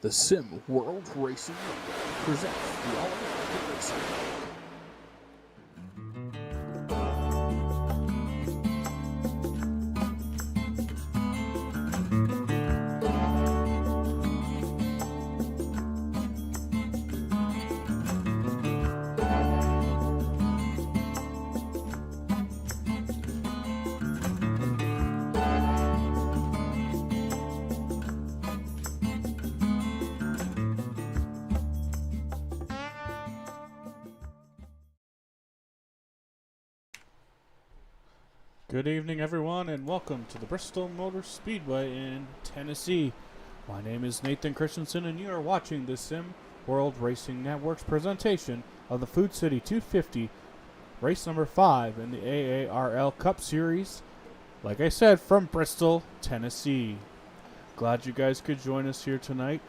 The Sim World Racing Network presents the All-American Racing. Good evening, everyone, and welcome to the Bristol Motor Speedway in Tennessee. My name is Nathan Christensen, and you are watching the Sim World Racing Network's presentation of the Food City 250, race number 5 in the AARL Cup Series, like I said, from Bristol, Tennessee. Glad you guys could join us here tonight.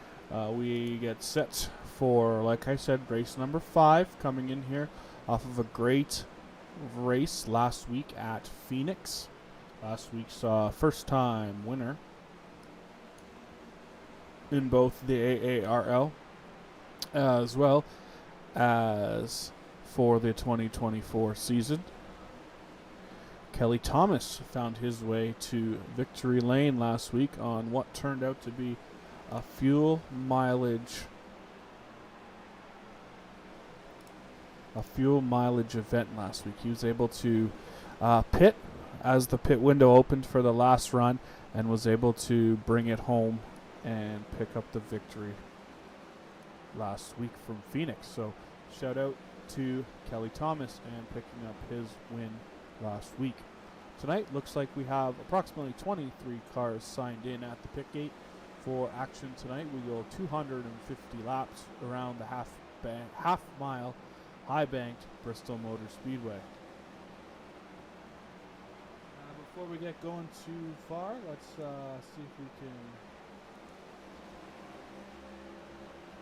We get set for, like I said, race number 5 coming in here off of a great race last week at Phoenix. Last week's first time winner in both the AARL as well as for the 2024 season. Kelly Thomas found his way to victory lane last week on what turned out to be a fuel mileage event last week. He was able to pit as the pit window opened for the last run and was able to bring it home and pick up the victory last week from Phoenix. So shout out to Kelly Thomas and picking up his win last week. Tonight looks like we have approximately 23 cars signed in at the pit gate for action tonight. We go 250 laps around the half mile high-banked Bristol Motor Speedway. Before we get going too far, let's see if we can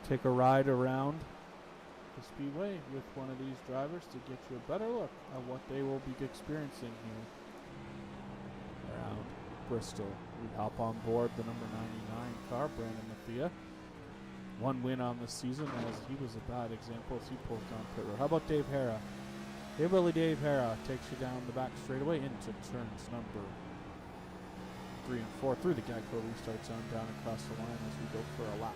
take a ride around the Speedway with one of these drivers to get you a better look at what they will be experiencing here around Bristol. We hop on board the number 99 car, Brandon Mathia. One win on the season, as he was a bad example as he pulled down pit road. How about Dave Hara? Hillbilly Dave Hara takes you down the back straightaway into turns number 3 and 4 through the Geico restart zone down across the line as we go for a lap.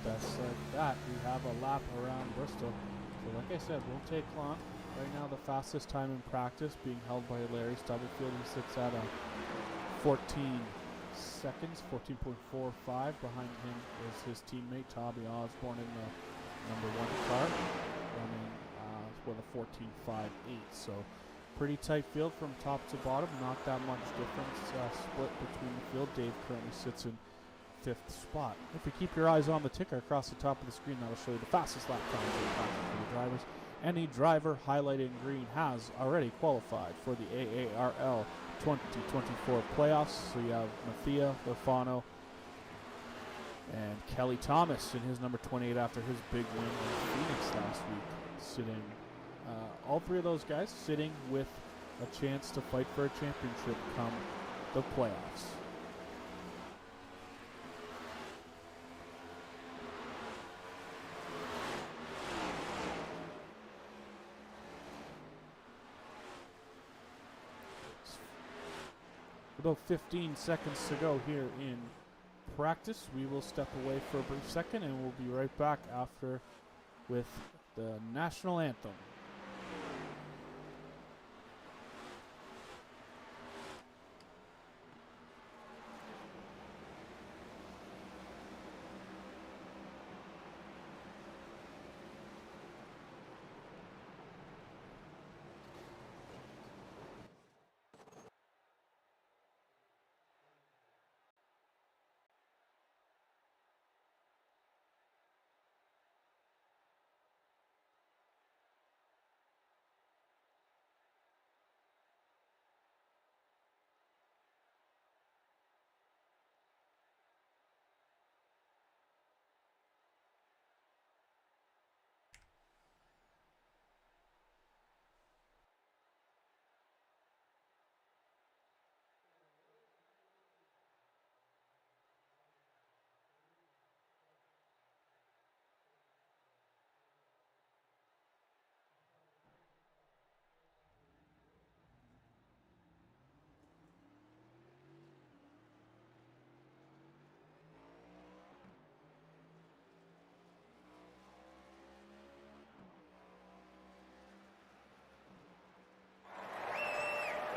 That's that. We have a lap around Bristol. So like I said, won't take long. Right now the fastest time in practice being held by Larry Stubblefield. He sits at 14 seconds, 14.45. Behind him is his teammate Toby Osborne in the number 1 car, running with a 14.58. So pretty tight field from top to bottom. Not that much difference split between the field. Dave currently sits in 5th spot. If you keep your eyes on the ticker across the top of the screen, that'll show you the fastest lap times for the drivers. Any driver highlighted in green has already qualified for the AARL 2024 playoffs. So you have Mathia, Lofano, and Kelly Thomas in his number 28 after his big win in Phoenix last week. Sitting, all three of those guys sitting with a chance to fight for a championship come the playoffs. About 15 seconds to go here in practice. We will step away for a brief second and we'll be right back after with the national anthem.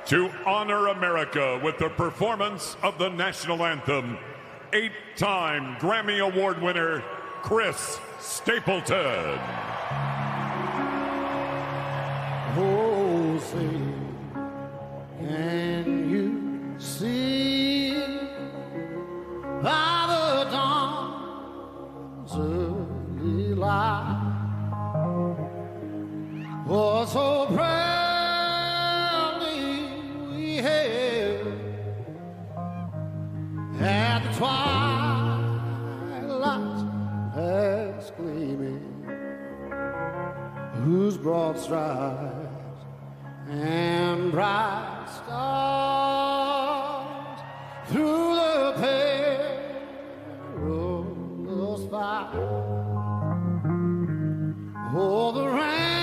To honor America with the performance of the national anthem, 8-time Grammy Award winner, Chris Stapleton. Oh, say, can you see by the dawn's early light? Oh, so proudly we hailed at the twilight's last gleaming, whose broad stripes and bright stars through the perilous fight. Oh, the ramparts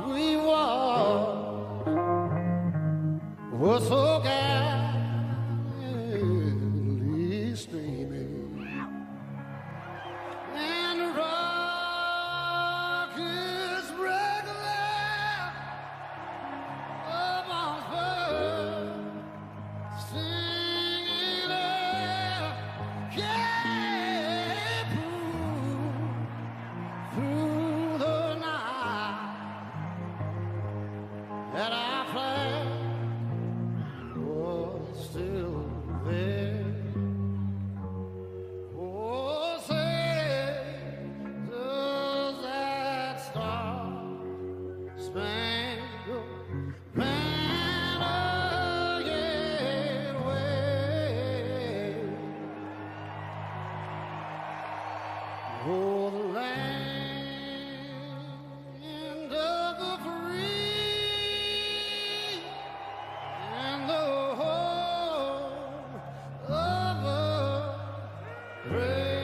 we watched were so gallantly streaming, and the rockets regular upon her singing out, yeah, through the night that our flag was still there. Oh, say, does that star-spangled banner yet wave? Oh, the land of the free and the home of the brave.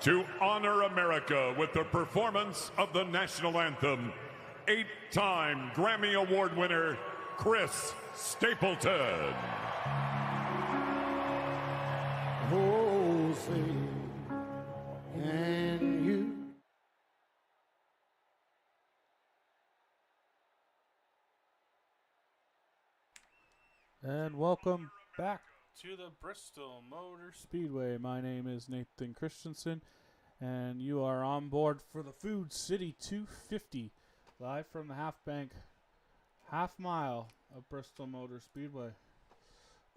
To honor America with the performance of the national anthem, 8-time Grammy Award winner, Chris Stapleton. Oh, say, can you? And welcome back to the Bristol Motor Speedway. My name is Nathan Christensen, and you are on board for the Food City 250, live from the Half Bank half mile of Bristol Motor Speedway.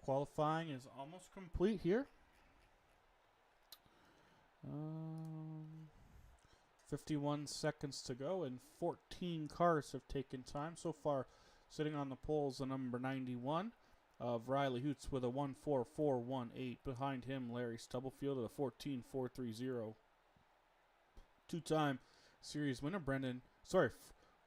Qualifying is almost complete here. 51 seconds to go, and 14 cars have taken time so far. Sitting on the poles, the number 91 of Riley Hoots with a 14418. Behind him, Larry Stubblefield with a 14430. Two-time series winner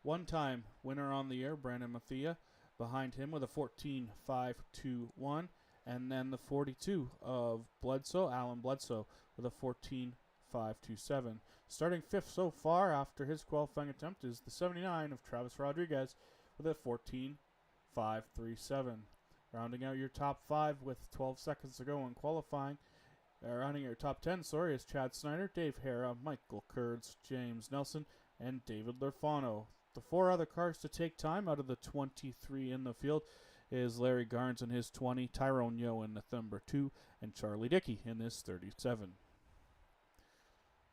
one-time winner on the air, Brandon Mathia. Behind him with a 14521, and then the 42 of Alan Bledsoe with a 14527. Starting fifth so far after his qualifying attempt is the 79 of Travis Rodriguez with a 14537. Rounding out your top 5 with 12 seconds to go in qualifying. Rounding your top 10, is Chad Snyder, Dave Hara, Michael Kurds, James Nelson, and David Lurfano. The 4 other cars to take time out of the 23 in the field is Larry Garnes in his 20, Tyrone Yo in the number 2, and Charlie Dickey in his 37.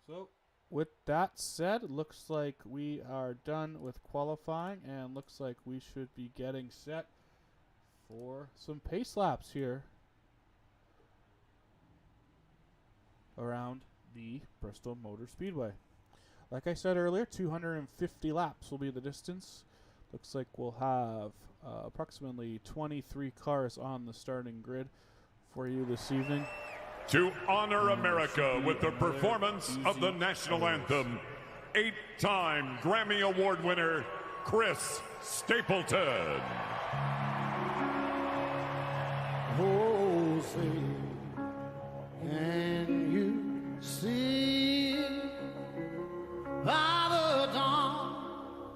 So, with that said, it looks like we are done with qualifying, and looks like we should be getting set for some pace laps here around the Bristol Motor Speedway. Like I said earlier, 250 laps will be the distance. Looks like we'll have approximately 23 cars on the starting grid for you this evening. To honor America with the performance of the national anthem, 8-time Grammy Award winner, Chris Stapleton. Oh, say, can you see by the dawn's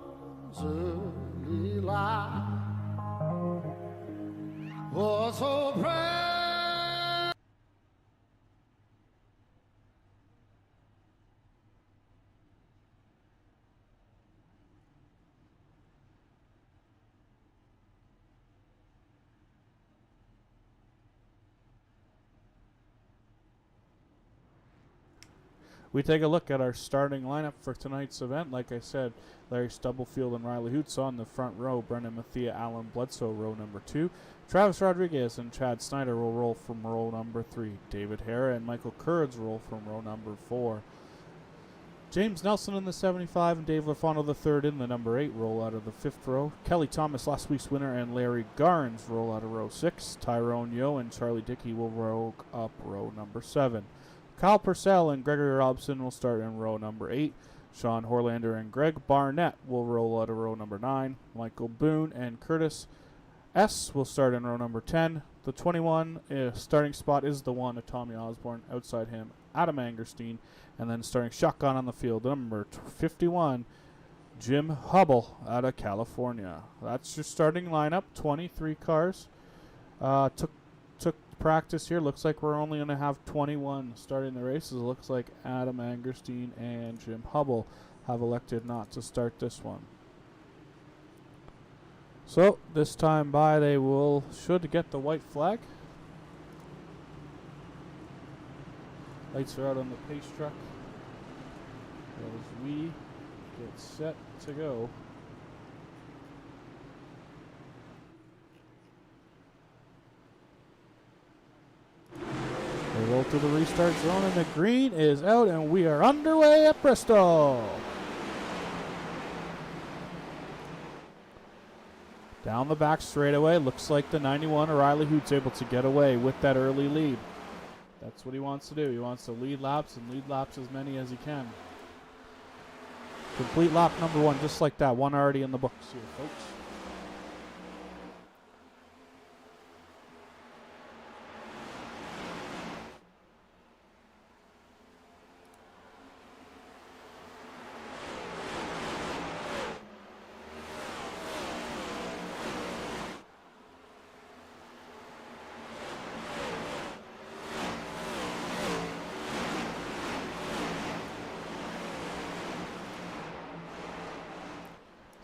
we take a look at our starting lineup for tonight's event. Like I said, Larry Stubblefield and Riley Hoots on the front row. Brendan Mathia, Alan Bledsoe, row number 2. Travis Rodriguez and Chad Snyder will roll from row number 3. David Hara and Michael Kurds roll from row number 4. James Nelson in the 75 and Dave Lafano III in the number 8 roll out of the 5th row. Kelly Thomas, last week's winner, and Larry Garns roll out of row 6. Tyrone Yo and Charlie Dickey will roll up row number 7. Kyle Purcell and Gregory Robson will start in row number 8. Sean Horlander and Greg Barnett will roll out of row number 9. Michael Boone and Curtis S. will start in row number 10. The 21 starting spot is the one of Tommy Osborne. Outside him, Adam Angerstein. And then starting shotgun on the field, number 51, Jim Hubble out of California. That's your starting lineup, 23 cars. Took practice here. Looks like we're only going to have 21 starting the races. Looks like Adam Angerstein and Jim Hubble have elected not to start this one. So this time by, they should get the white flag. Lights are out on the pace truck as we get set to go. They roll through the restart zone and the green is out and we are underway at Bristol. Down the back straightaway, looks like the 91 O'Reilly Hoots able to get away with that early lead. That's what he wants to do. He wants to lead laps and lead laps as many as he can. Complete lap number 1 just like that. One already in the books here, folks.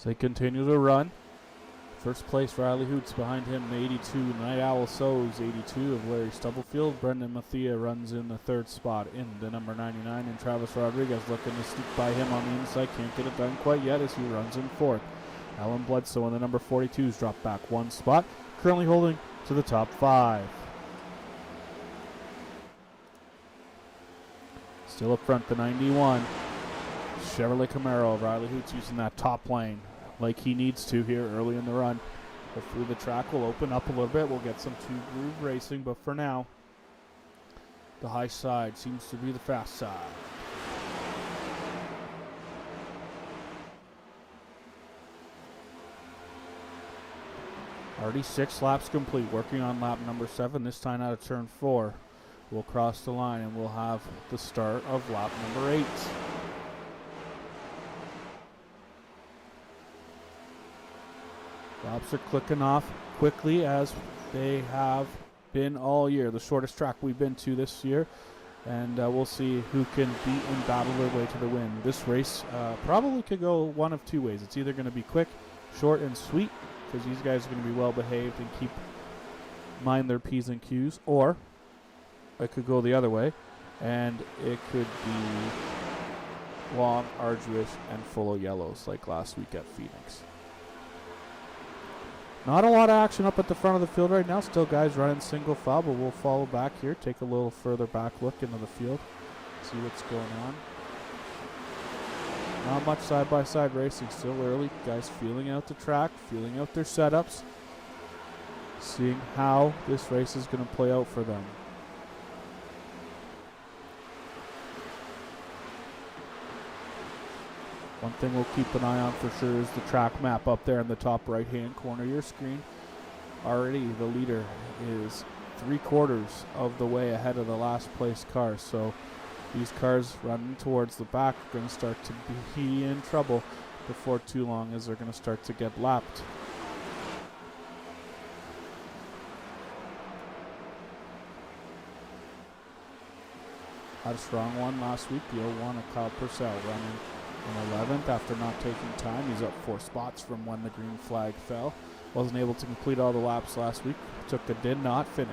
They continue to run. First place, Riley Hoots. Behind him, 82, Night Owl Sows, 82 of Larry Stubblefield. Brendan Mathia runs in the 3rd spot in the number 99. And Travis Rodriguez looking to sneak by him on the inside. Can't get it done quite yet as he runs in 4th. Alan Bledsoe in the number 42's dropped back 1 spot. Currently holding to the top 5. Still up front, the 91. Chevrolet Camaro of Riley Hoots using that top lane like he needs to here early in the run. Hopefully the track will open up a little bit. We'll get some 2-groove racing, but for now, the high side seems to be the fast side. Already 6 laps complete, working on lap number 7, this time out of turn 4. We'll cross the line and we'll have the start of lap number 8. Laps are clicking off quickly as they have been all year. The shortest track we've been to this year. And we'll see who can beat and battle their way to the win. This race probably could go one of 2 ways. It's either going to be quick, short, and sweet, because these guys are going to be well behaved and mind their P's and Q's. Or it could go the other way, and it could be long, arduous, and full of yellows like last week at Phoenix. Not a lot of action up at the front of the field right now. Still guys running single file, but we'll follow back here. Take a little further back look into the field. See what's going on. Not much side-by-side racing. Still early. Guys feeling out the track, feeling out their setups. Seeing how this race is going to play out for them. One thing we'll keep an eye on for sure is the track map up there in the top right-hand corner of your screen. Already the leader is 3/4 of the way ahead of the last place car. So these cars running towards the back are going to start to be in trouble before too long as they're going to start to get lapped. Had a strong one last week. The 01 of Kyle Purcell running in 11th after not taking time. He's up 4 spots from when the green flag fell. Wasn't able to complete all the laps last week. Did not finish.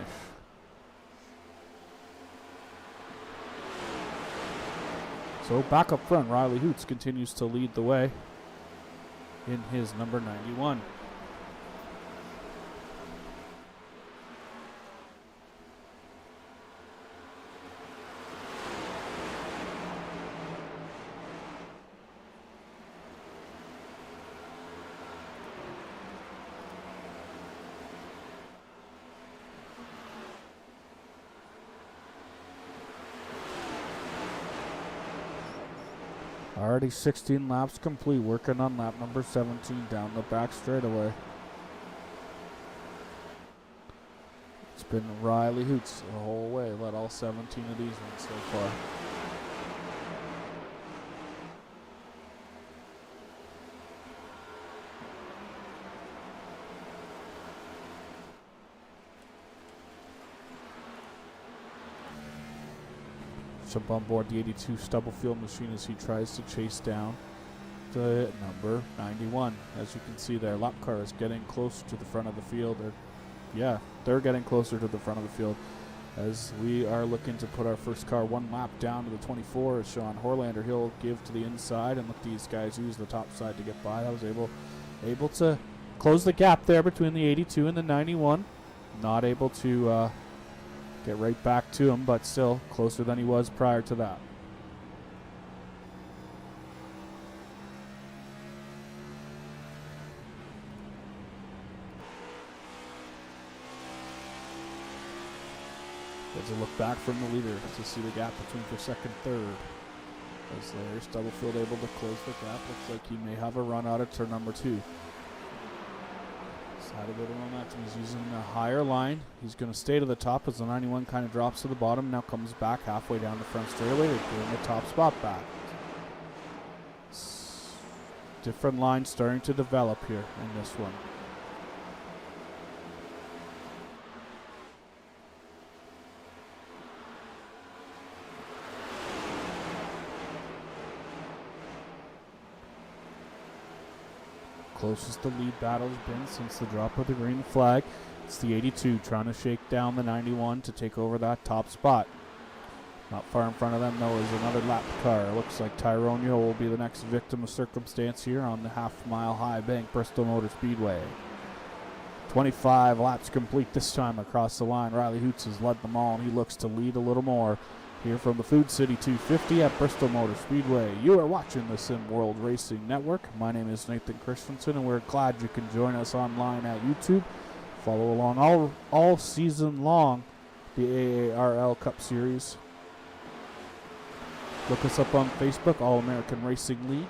So back up front, Riley Hoots continues to lead the way in his number 91. Already 16 laps complete, working on lap number 17 down the back straightaway. It's been Riley Hoots the whole way, led all 17 of these ones so far. Jump on board the 82 Stubblefield machine as he tries to chase down the number 91. As you can see there, lap car is getting closer to the front of the field. They're getting closer to the front of the field as we are looking to put our first car one lap down to the 24. As Sean Horlander, he'll give to the inside and let these guys use the top side to get by. I was able to close the gap there between the 82 and the 91. Not able to get right back to him, but still closer than he was prior to that. There's a look back from the leader to see the gap between for second, third. As there's Stubblefield able to close the gap. Looks like he may have a run out of turn number 2. Had a little momentum. He's using a higher line. He's going to stay to the top as the 91 kind of drops to the bottom. Now comes back halfway down the front straightaway, getting the top spot back. Different lines starting to develop here in this one. Closest the lead battle's been since the drop of the green flag. It's the 82 trying to shake down the 91 to take over that top spot. Not far in front of them, though, is another lap car. It looks like Tyrone Yule will be the next victim of circumstance here on the half-mile high bank Bristol Motor Speedway. 25 laps complete this time across the line. Riley Hoots has led them all, and he looks to lead a little more. Here from the Food City 250 at Bristol Motor Speedway. You are watching the Sim World Racing Network. My name is Nathan Christensen, and we're glad you can join us online at YouTube. Follow along all season long the AARL Cup Series. Look us up on Facebook, All American Racing League.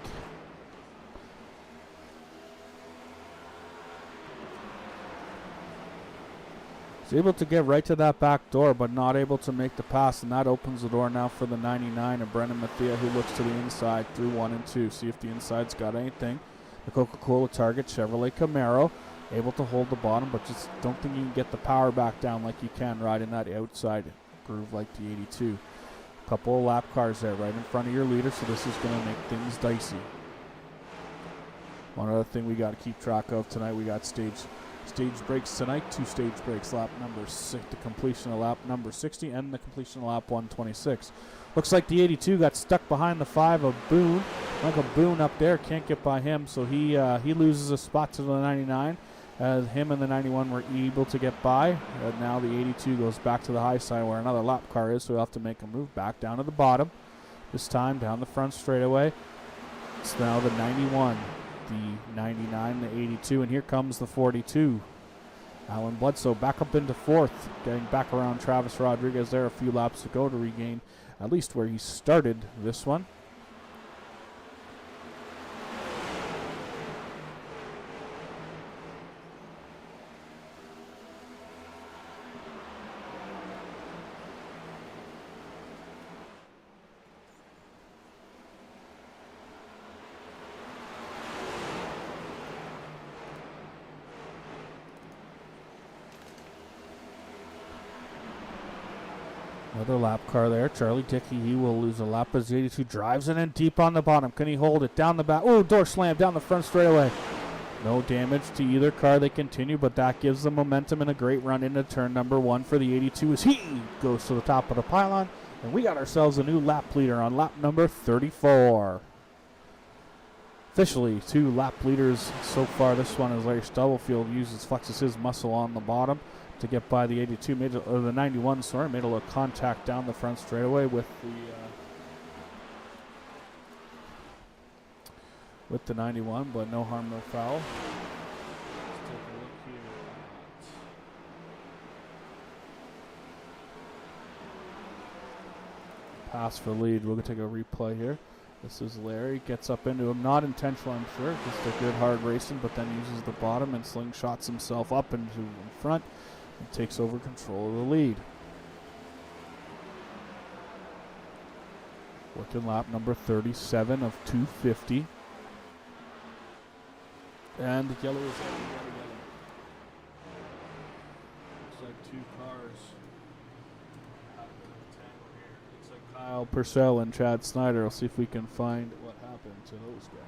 Able to get right to that back door, but not able to make the pass, and that opens the door now for the 99 and Brennan Mathia, who looks to the inside through 1 and 2. See if the inside's got anything. The Coca-Cola Target Chevrolet Camaro, able to hold the bottom, but just don't think you can get the power back down like you can riding that outside groove like the 82. Couple of lap cars there right in front of your leader, so this is going to make things dicey. One other thing we got to keep track of tonight, we got stage breaks tonight, 2 stage breaks, lap number 6, the completion of lap number 60 and the completion of lap 126. Looks like the 82 got stuck behind the 5 of Boone. Michael Boone up there can't get by him, so he loses a spot to the 99. Him and the 91 were able to get by. Now the 82 goes back to the high side where another lap car is, so we'll have to make a move back down to the bottom. This time down the front straightaway. It's now the 91. The 99, the 82, and here comes the 42. Alan Bledsoe back up into 4th, getting back around Travis Rodriguez there a few laps to go to regain at least where he started this one. Another lap car there. Charlie Dickey, he will lose a lap as the 82 drives it in deep on the bottom. Can he hold it down the back? Oh, door slam down the front straightaway. No damage to either car. They continue, but that gives them momentum and a great run into turn number 1 for the 82 as he goes to the top of the pylon And we got ourselves a new lap leader on lap number 34. Officially, 2 lap leaders so far. This one is Larry Stubblefield flexes his muscle on the bottom to get by the 82, the 91. Sorry, made a little contact down the front straightaway with the 91, but no harm, no foul. Let's take a look here at pass for lead. We're gonna take a replay here. This is Larry, gets up into him, not intentional, I'm sure, just a good hard racing, but then uses the bottom and slingshots himself up into in front and takes over control of the lead. Working lap number 37 of 250. And the yellow is yellow. Looks like 2 cars. Looks like Kyle Purcell and Chad Snyder. I'll see if we can find what happened to those guys.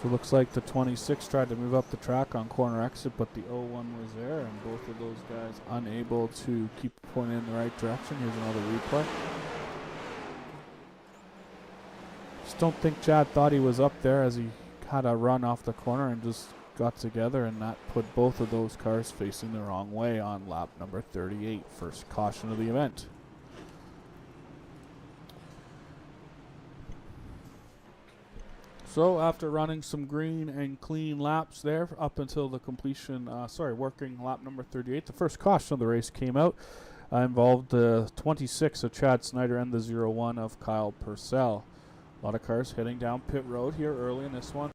So it looks like the 26 tried to move up the track on corner exit, but the 01 was there, and both of those guys unable to keep pointing in the right direction. Here's another replay. Just don't think Chad thought he was up there as he had a run off the corner and just got together, and that put both of those cars facing the wrong way on lap number 38. First caution of the event. So after running some green and clean laps there up until the completion, working lap number 38, the first caution of the race came out. Involved the 26 of Chad Snyder and the 01 of Kyle Purcell. A lot of cars heading down pit road here early in this one.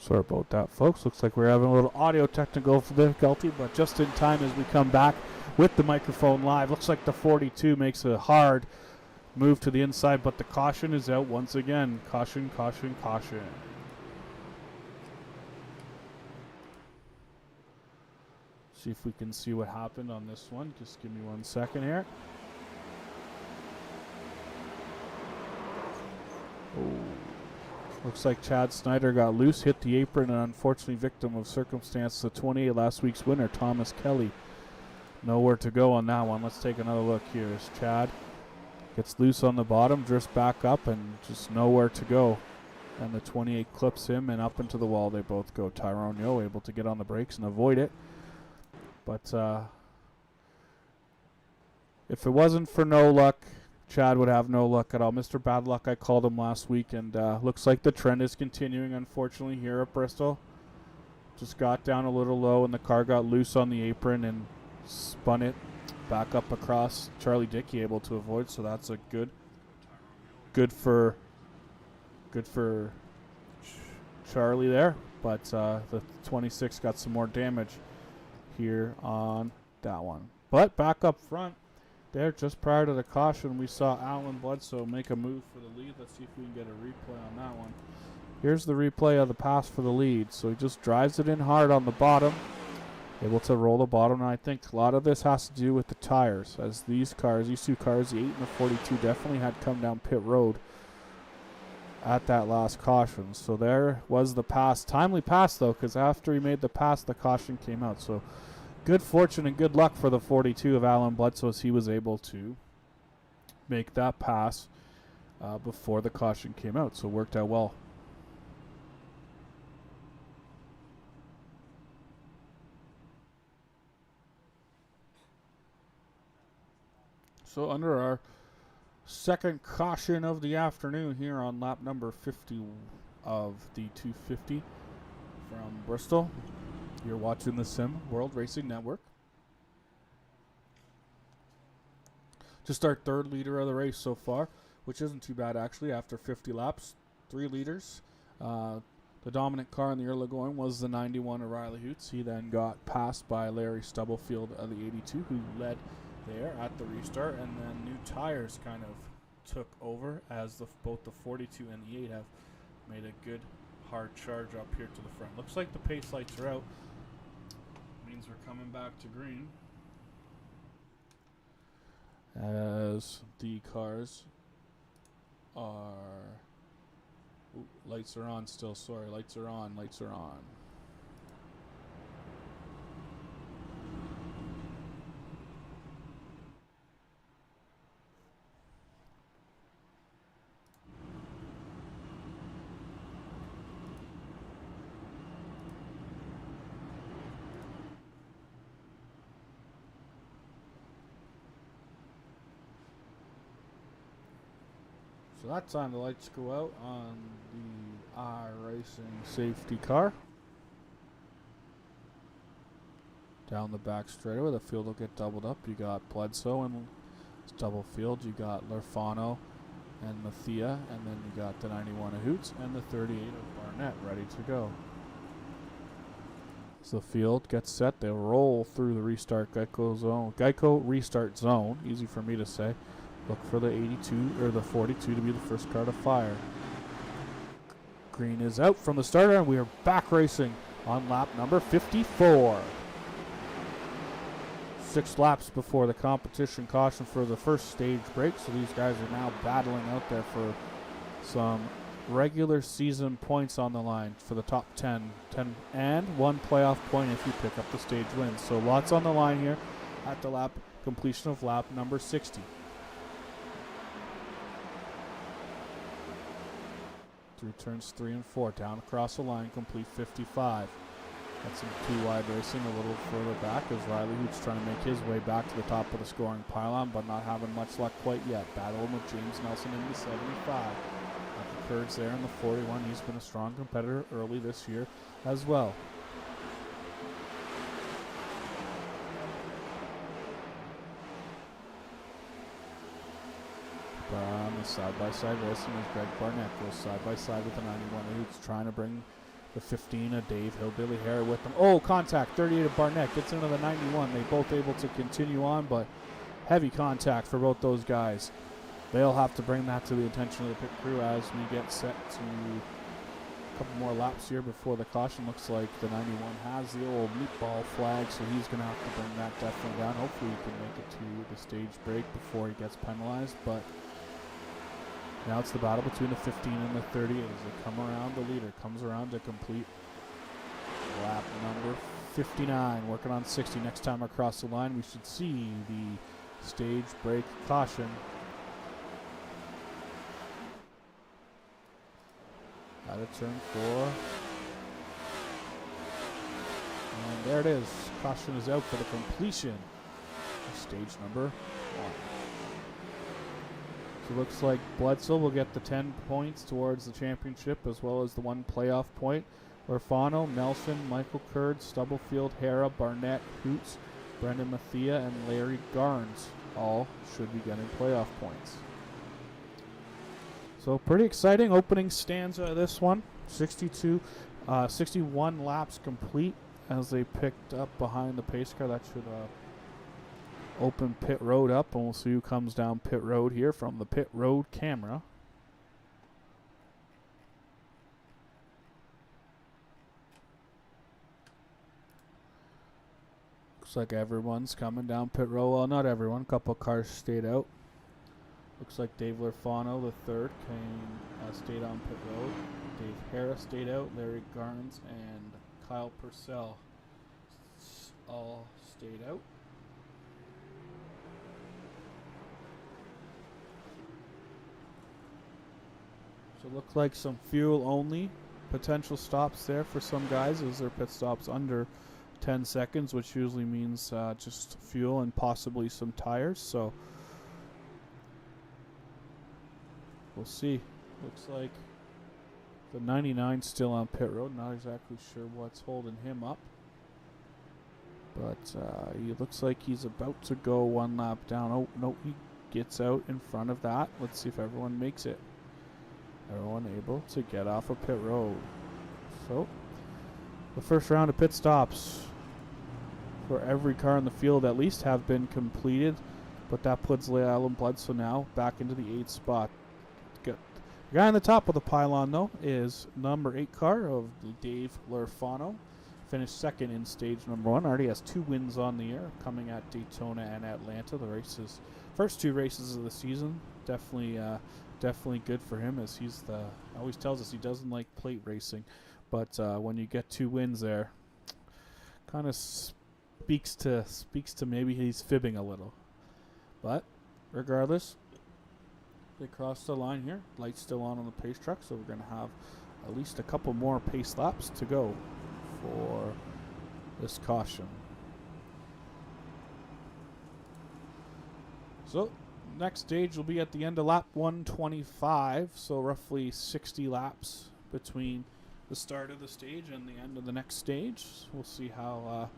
Sorry about that, folks. Looks like we're having a little audio technical difficulty, but just in time as we come back with the microphone live. Looks like the 42 makes a hard move to the inside, but the caution is out once again. Caution, caution, caution. See if we can see what happened on this one. Just give me 1 second here. Looks like Chad Snyder got loose, hit the apron, and unfortunately victim of circumstance, the 28 last week's winner, Thomas Kelly. Nowhere to go on that one. Let's take another look here as Chad gets loose on the bottom, drifts back up, and just nowhere to go. And the 28 clips him, and up into the wall they both go. Tyrone Yo able to get on the brakes and avoid it. But if it wasn't for no luck, Chad would have no luck at all. Mr. Bad Luck, I called him last week, and looks like the trend is continuing, unfortunately, here at Bristol. Just got down a little low, and the car got loose on the apron and spun it back up across. Charlie Dickey able to avoid, so that's a good for Charlie there. But the 26 got some more damage here on that one. But back up front, there, just prior to the caution, we saw Alan Bledsoe make a move for the lead. Let's see if we can get a replay on that one. Here's the replay of the pass for the lead. So he just drives it in hard on the bottom, able to roll the bottom. And I think a lot of this has to do with the tires, as these two cars, the 8 and the 42, definitely had come down pit road at that last caution. So there was the pass. Timely pass, though, because after he made the pass, the caution came out. So good fortune and good luck for the 42 of Alan Bledsoe, as he was able to make that pass before the caution came out. So it worked out well. So under our second caution of the afternoon here on lap number 50 of the 250 from Bristol. You're watching the Sim World Racing Network. Just our third leader of the race so far, which isn't too bad actually after 50 laps. 3 leaders. The dominant car in the early going was the 91 O'Reilly Hoots. He then got passed by Larry Stubblefield of the 82, who led there at the restart, and then new tires kind of took over as both the 42 and the 8 have made a good hard charge up here to the front. Looks like the pace lights are out. Means we're coming back to green as the cars are lights are on still. Sorry, lights are on. So that time the lights go out on the iRacing safety car. Down the back straightaway, the field will get doubled up. You got Bledsoe and Stubblefield. You got Lerfano and Mathia, and then you got the 91 of Hoots and the 38 of Barnett ready to go. So the field gets set. They'll roll through the restart Geico restart zone. Easy for me to say. Look for the 82 or the 42 to be the first car to fire. Green is out from the starter, and we are back racing on lap number 54. 6 laps before the competition caution for the first stage break, so these guys are now battling out there for some regular season points on the line for the top 10 and 1 playoff point if you pick up the stage win. So lots on the line here at the completion of lap number 60. Through turns 3 and 4, down across the line, complete 55. Got some too wide racing a little further back as Riley Hoots trying to make his way back to the top of the scoring pylon, but not having much luck quite yet. Battling with James Nelson in the 75. Got the Kurds there in the 41. He's been a strong competitor early this year as well. On the side-by-side racing as Greg Barnett goes side-by-side with the 91 Hoots, trying to bring The 15 of Dave Hillbilly Hare with them. Oh, contact. 38 of Barnett gets into the 91. They both able to continue on, but heavy contact for both those guys. They'll have to bring that to the attention of the pit crew as we get set to a couple more laps here before the caution. Looks like the 91 has the old meatball flag, so he's going to have to bring that definitely down. Hopefully he can make it to the stage break before he gets penalized, but now it's the battle between the 15 and the 38 as they come around. The leader comes around to complete lap number 59, working on 60. Next time across the line, we should see the stage break caution. Out of turn 4. And there it is. Caution is out for the completion of stage number 1. So it looks like Bledsoe will get the 10 points towards the championship as well as the 1 playoff point. Lurfano, Nelson, Michael Curd, Stubblefield, Hara, Barnett, Hoots, Brendan Mathia, and Larry Garnes all should be getting playoff points. So pretty exciting opening stanza of this one. 61 laps complete as they picked up behind the pace car. That should open pit road up, and we'll see who comes down pit road here from the pit road camera. Looks like everyone's coming down pit road. Well, not everyone. A couple cars stayed out. Looks like Dave Lurfano, the third, stayed on pit road. Dave Harris stayed out. Larry Garnes and Kyle Purcell all stayed out. So it looked like some fuel only potential stops there for some guys as their pit stops under 10 seconds, which usually means just fuel and possibly some tires. So we'll see. Looks like the 99 still on pit road. Not exactly sure what's holding him up. But he looks like he's about to go 1 lap down. Oh, no, he gets out in front of that. Let's see if everyone makes it. Everyone able to get off of pit road. So the first round of pit stops for every car in the field at least have been completed. But that puts Alan Bledsoe now back into the 8th spot. Good. The guy on the top of the pylon, though, is number 8 car of Dave Lurfano. Finished second in stage number 1. Already has 2 wins on the year, coming at Daytona and Atlanta. The races, first 2 races of the season, definitely good for him, as he's always tells us he doesn't like plate racing, but when you get 2 wins there, kind of speaks to maybe he's fibbing a little. But regardless, they crossed the line here. Lights still on the pace truck, so we're going to have at least a couple more pace laps to go for this caution. So next stage will be at the end of lap 125, so roughly 60 laps between the start of the stage and the end of the next stage. We'll see how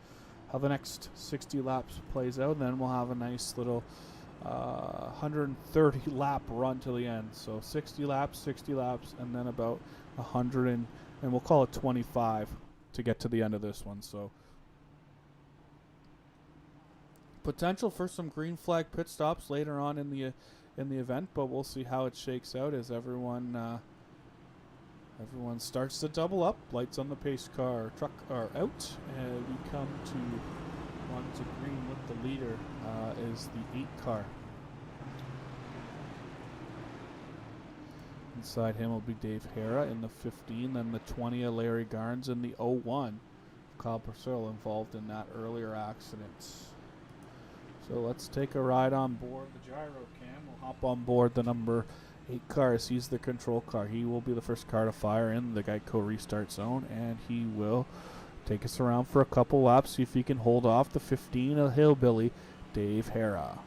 the next 60 laps plays out, and then we'll have a nice little 130 lap run to the end. So 60 laps, and then about 100 and we'll call it 25 to get to the end of this one. So potential for some green flag pit stops later on in the event, but we'll see how it shakes out as everyone starts to double up. Lights on the pace car truck are out, and we come to onto green with the leader is the 8 car. Inside him will be Dave Hara in the 15, then the 20 of Larry Garnes in the 01. Kyle Purcell involved in that earlier accident. So let's take a ride on board the gyro cam. We'll hop on board the number 8 car as he's the control car. He will be the first car to fire in the Geico restart zone, and he will take us around for a couple laps, see if he can hold off the 15 of Hillbilly, Dave Hara.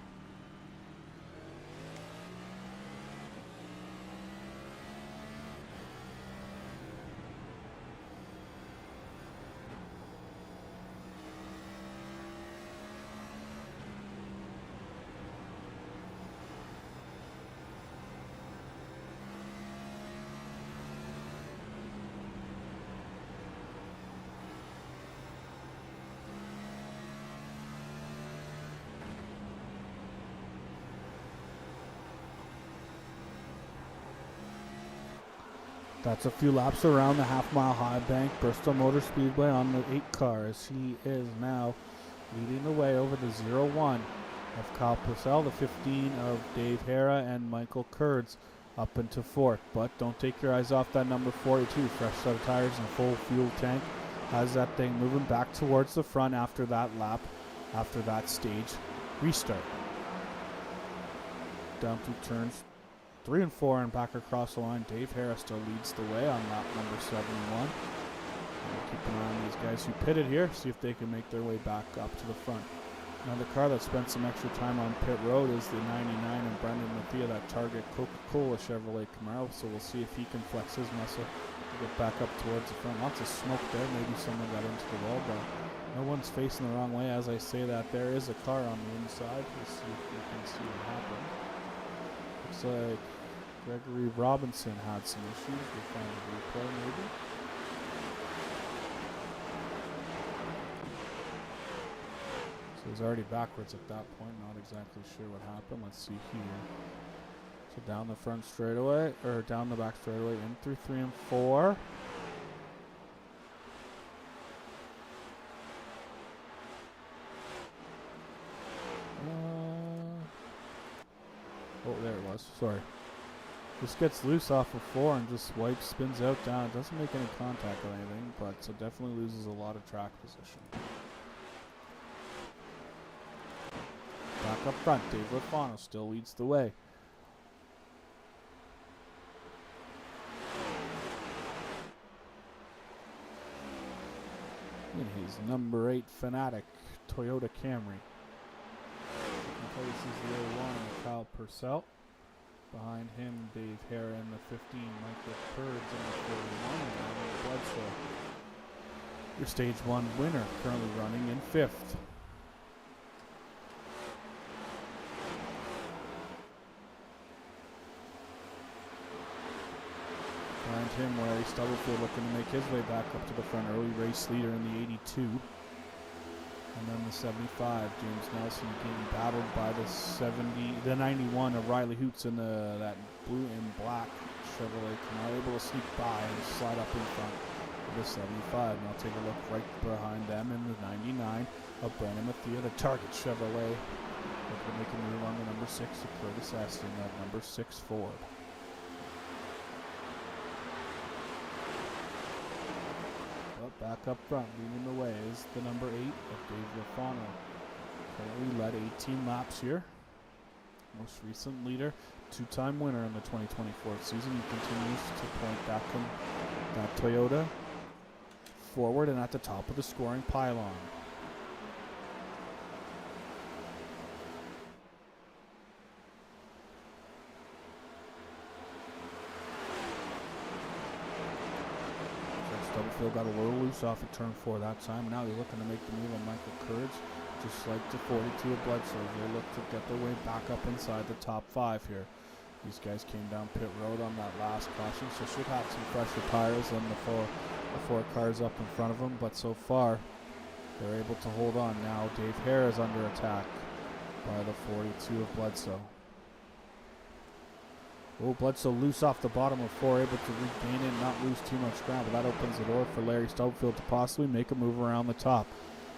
That's a few laps around the half-mile high bank. Bristol Motor Speedway on the 8 cars. He is now leading the way over the 0-1 of Kyle Purcell, the 15 of Dave Hara, and Michael Kurds up into 4th. But don't take your eyes off that number 42. Fresh set of tires and full fuel tank. Has that thing moving back towards the front after that lap, after that stage restart. Down through turns 3 and 4 and back across the line. Dave Harris still leads the way on lap number 71. Keep an eye on these guys who pitted here, see if they can make their way back up to the front. Another car that spent some extra time on pit road is the 99 and Brendan Mathia, that Target Coca-Cola Chevrolet Camaro, so we'll see if he can flex his muscle to get back up towards the front. Lots of smoke there, maybe someone got into the wall, but no one's facing the wrong way. As I say that, there is a car on the inside. Let's see if we can see what happened. Looks like Gregory Robinson had some issues. We'll find a replay maybe. So he's already backwards at that point. Not exactly sure what happened. Let's see here. So down the front straightaway, or down the back straightaway, in through 3 and 4. Oh, there it was. Sorry. Just gets loose off of 4 and just wipes, spins out, down. It doesn't make any contact or anything, but so definitely loses a lot of track position. Back up front, Dave Lafano still leads the way. In his number 8 Fanatic Toyota Camry. Second place is the 01 of Kyle Purcell. Behind him, Dave Hara in the 15, Michael Kurds in the 41, and Alan Bledsoe, your Stage 1 winner, currently running in 5th. Behind him, Larry Stubblefield looking to make his way back up to the front, early race leader in the 82. And then the 75, James Nelson getting battled by the 91 of Riley Hoots in that blue and black Chevrolet Camaro, able to sneak by and slide up in front of the 75. Now take a look right behind them in the 99 of Brandon Mathia, the Target Chevrolet. Looking to make a move on the number 6 of Curtis Aston, that number 6 Ford. Back up front, leading the way is the number 8 of Dave Lafano. Currently led 18 laps here. Most recent leader, 2-time winner in the 2024 season. He continues to point that Toyota forward and at the top of the scoring pylon. Stubblefield got a little loose off of turn 4 that time. Now he's looking to make the move on Michael Kurds, just like the 42 of Bledsoe. They look to get their way back up inside the top 5 here. These guys came down pit road on that last caution, so should have some fresher tires than the four cars up in front of them. But so far, they're able to hold on. Now Dave Hare is under attack by the 42 of Bledsoe. Oh, Bledsoe loose off the bottom of 4, able to regain it and not lose too much ground, but that opens the door for Larry Stubblefield to possibly make a move around the top.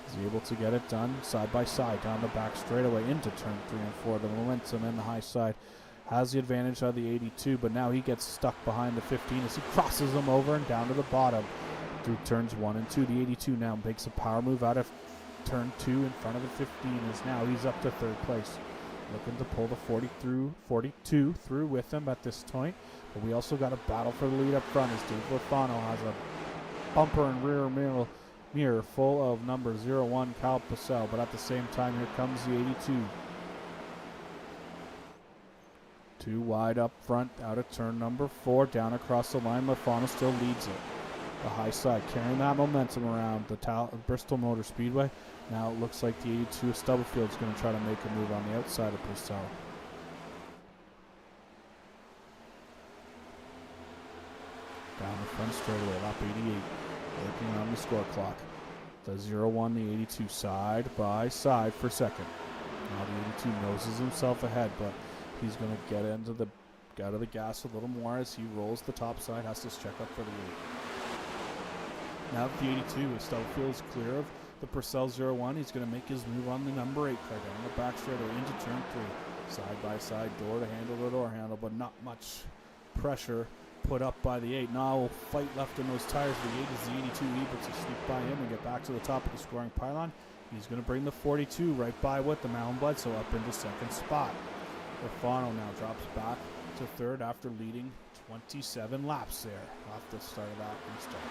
Is he able to get it done side by side down the back straightaway into turn 3 and 4. The momentum in the high side has the advantage of the 82, but now he gets stuck behind the 15 as he crosses them over and down to the bottom through turns 1 and 2. The 82 now makes a power move out of turn 2 in front of the 15 as now he's up to 3rd place. Looking to pull the 42 through with him at this point. But we also got a battle for the lead up front as Dave Lafano has a bumper and rear mirror full of number 01 Kyle Purcell. But at the same time, here comes the 82. 2 wide up front out of turn number 4. Down across the line, Lafano still leads it. The high side carrying that momentum around the Bristol Motor Speedway. Now it looks like the 82 of Stubblefield is going to try to make a move on the outside of Purcell. Down the front straightaway, lap 88, working on the score clock. The 01, the 82 side by side for second. Now the 82 noses himself ahead, but he's going to get into the out of the gas a little more as he rolls the top side, has to check up for the 8. Now at the 82, Stubblefield is clear of the Purcell 01. He's going to make his move on the number 8 car down the back straightaway into turn 3. Side by side, door to handle to door handle, but not much pressure put up by the 8. Now fight left in those tires. The 8 is the 82 able to sneak by him and get back to the top of the scoring pylon. He's going to bring the 42 right by with the Malin Bledsoe up into second spot. Lafano now drops back to third after leading 27 laps there off the start of that restart.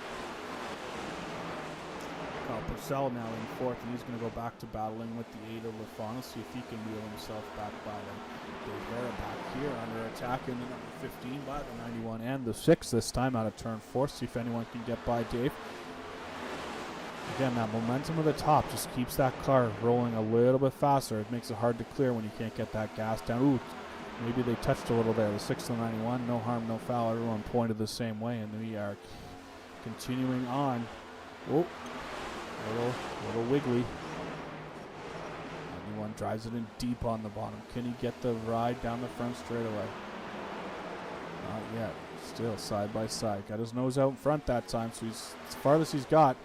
Purcell now in fourth, and he's going to go back to battling with the 8 of Lafano, see if he can wheel himself back by them. Dave Vera back here under attack in the number 15 by the 91 and the 6 this time out of turn 4. See if anyone can get by Dave. Again, that momentum of the top just keeps that car rolling a little bit faster. It makes it hard to clear when you can't get that gas down. Ooh, maybe they touched a little there. The 6 and 91, no harm, no foul. Everyone pointed the same way, and we are continuing on. Oh, little wiggly. 91 drives it in deep on the bottom. Can he get the ride down the front straightaway? Not yet. Still side by side. Got his nose out in front that time, so he's as farthest he's got.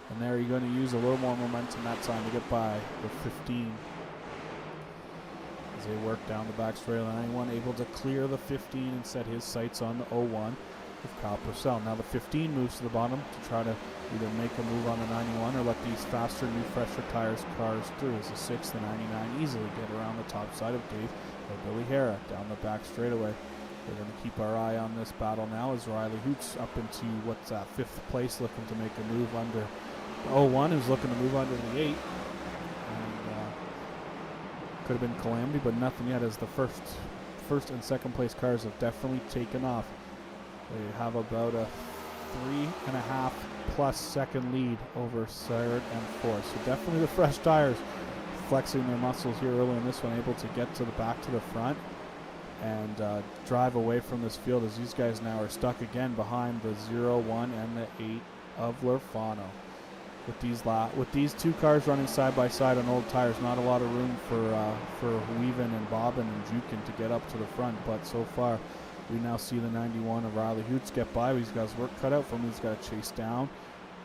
And there you're going to use a little more momentum that time to get by the 15. As they work down the back straight, 91 able to clear the 15 and set his sights on the 01 with Kyle Purcell. Now the 15 moves to the bottom to try to either make a move on the 91 or let these faster, new, fresher tires cars through. As the 6, the 99 easily get around the top side of Dave or Billy Hara down the back straightaway. We're going to keep our eye on this battle now as Riley Hoots up into what's that, 5th place, looking to make a move under 01, who's looking to move under the 8. And could have been calamity, but nothing yet, as the first and second place cars have definitely taken off. They have about a 3.5 plus second lead over third and fourth. So definitely the fresh tires flexing their muscles here early in this one, able to get to the back to the front and drive away from this field, as these guys now are stuck again behind the 01 and the 8 of Lafano. With these two cars running side by side on old tires, not a lot of room for weaving and bobbing and juking to get up to the front. But so far, we now see the 91 of Riley Hoots get by. He's got his work cut out for him. He's got to chase down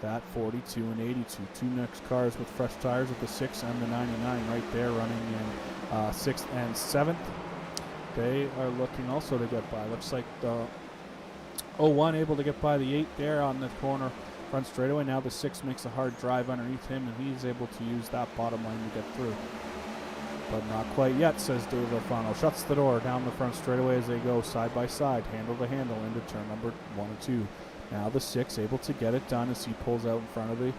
that 42 and 82. Two next cars with fresh tires with the 6 and the 99 right there running in 6th and 7th. They are looking also to get by. Looks like the 01 able to get by the 8 there on the corner front straightaway. Now the 6 makes a hard drive underneath him, and he's able to use that bottom lane to get through. But not quite yet, says Dave Lafano. Shuts the door down the front straightaway as they go side by side, handle to handle into turn number 1 and 2. Now the 6 able to get it done as he pulls out in front of the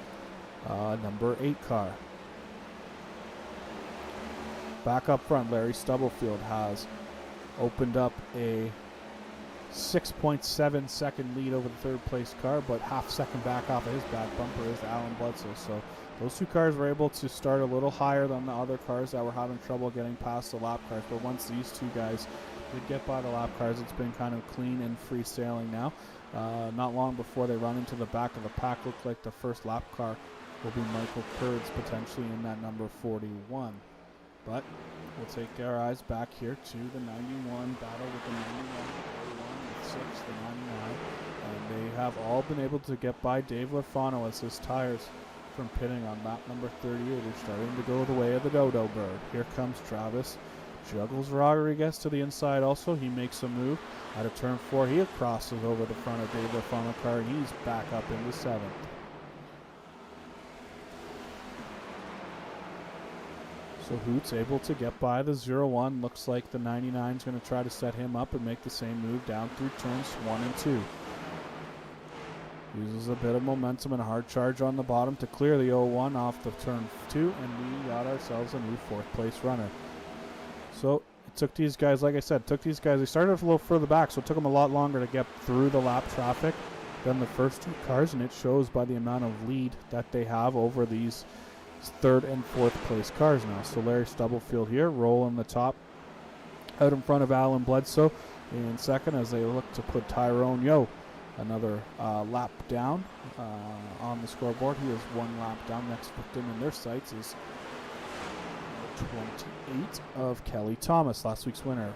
number 8 car. Back up front, Larry Stubblefield has opened up a 6.7 second lead over the third place car, but half second back off of his back bumper is Alan Bledsoe. So those two cars were able to start a little higher than the other cars that were having trouble getting past the lap cars. But once these two guys did get by the lap cars, it's been kind of clean and free sailing now. Not long before they run into the back of the pack, looked like the first lap car will be Michael Kurds potentially in that number 41. But we'll take our eyes back here to the 91 battle with the 91, the 6, the 99. And they have all been able to get by Dave Lafano as his tires from pitting on lap number 38 are starting to go the way of the dodo bird. Here comes Travis. Juggles Rodriguez to the inside also. He makes a move. Out of turn 4, he crosses over the front of Dave Lafano car, and he's back up into 7th. So Hoots able to get by the 01. Looks like the 99 is going to try to set him up and make the same move down through turns 1 and 2. Uses a bit of momentum and a hard charge on the bottom to clear the 01 off the turn 2, and we got ourselves a new 4th place runner. So it took these guys, like I said, they started a little further back, so it took them a lot longer to get through the lap traffic than the first two cars, and it shows by the amount of lead that they have over these 3rd and 4th place cars now. So Larry Stubblefield here, rolling the top out in front of Alan Bledsoe in second as they look to put Tyrone Yo another lap down on the scoreboard. He is 1 lap down. Next victim in their sights is 28 of Kelly Thomas, last week's winner.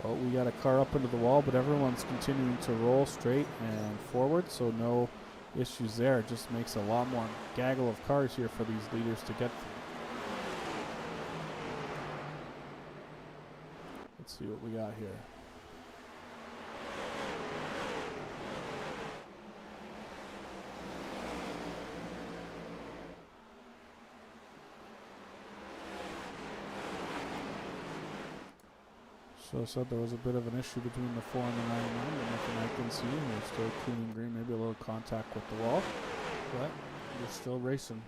Well, we got a car up into the wall, but everyone's continuing to roll straight and forward, so no issues there. It just makes a lot more gaggle of cars here for these leaders to get through. Let's see what we got here. So I said there was a bit of an issue between the 4 and the 99, but nothing I can see. They're still clean and green, maybe a little contact with the wall, but they're still racing.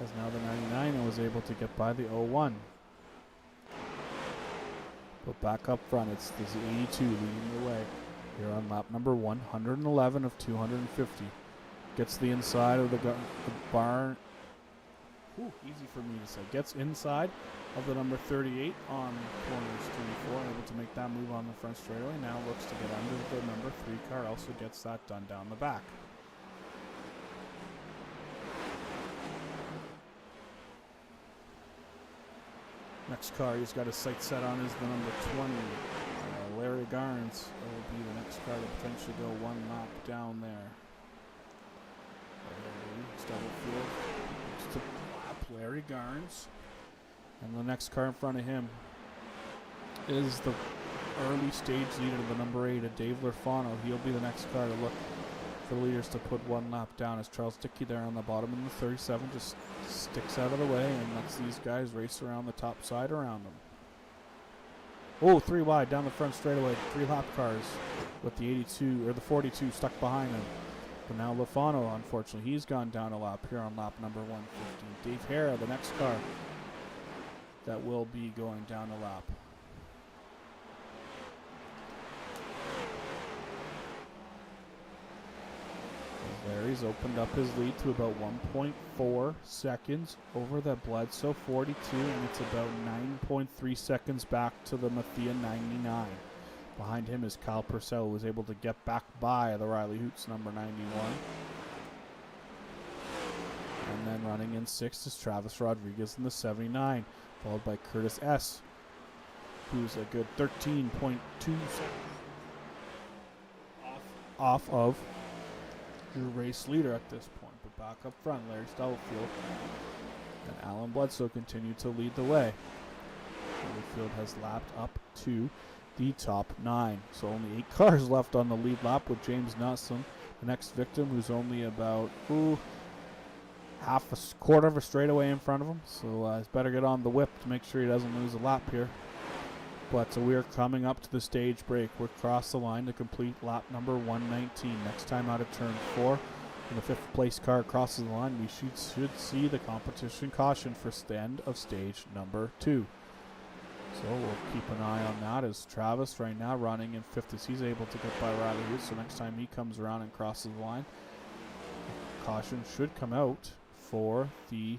As now the 99 was able to get by the 01. But back up front, it's the 82 leading the way here on lap number 111 of 250. Gets the inside of the barn. Ooh, easy for me to say. Gets inside of the number 38 on corners 3 and 4, able to make that move on the front straightaway. Now looks to get under the number 3 car, also gets that done down the back. Next car he's got his sights set on is the number 20. Larry Garnes will be the next car to potentially go one lap down there. Stubblefield looks to lap Larry Garnes. And the next car in front of him is the early stage leader, the number 8, Dave Lurfano. He'll be the next car to look for the leaders to put one lap down, as Charles Dickey there on the bottom in the 37 just sticks out of the way and lets these guys race around the top side around them. Oh, 3 wide down the front straightaway, 3 lap cars with the 82 or the 42 stuck behind him. But now Lufano, unfortunately, he's gone down a lap here on lap number 115. Dave Hara, the next car that will be going down a lap. Larry's opened up his lead to about 1.4 seconds over the Bledsoe 42, and it's about 9.3 seconds back to the Mathia 99. Behind him is Kyle Purcell, who was able to get back by the Riley Hoots number 91. And then running in 6th is Travis Rodriguez in the 79, followed by Curtis S., who's a good 13.2 seconds off of your race leader at this point. But back up front, Larry Stubblefield and Alan Bledsoe continue to lead the way. Stubblefield has lapped up to the top 9. So only 8 cars left on the lead lap with James Nutlin, the next victim, who's only about quarter of a straightaway in front of him. So he's better get on the whip to make sure he doesn't lose a lap here. But we're coming up to the stage break. We're across the line to complete lap number 119. Next time out of turn 4, when the 5th place car crosses the line, we should see the competition caution for the end of stage number 2. So we'll keep an eye on that, as Travis right now running in 5th as he's able to get by Riley Hughes. So next time he comes around and crosses the line, caution should come out for the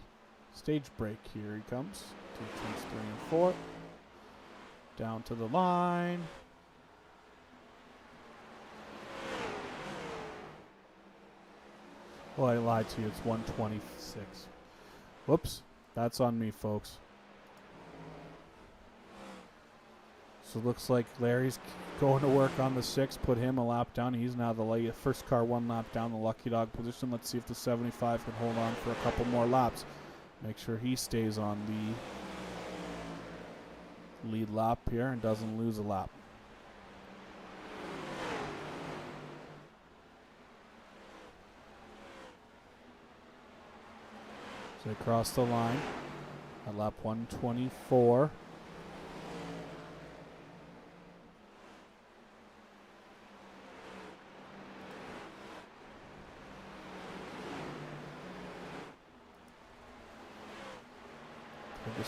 stage break. Here he comes to turns 3 and 4. Down to the line. Well, I lied to you. It's 126. Whoops. That's on me, folks. So it looks like Larry's going to work on the 6th, put him a lap down. He's now the first car 1 lap down the lucky dog position. Let's see if the 75 can hold on for a couple more laps. Make sure he stays on the lead lap here and doesn't lose a lap. So they cross the line at lap 124.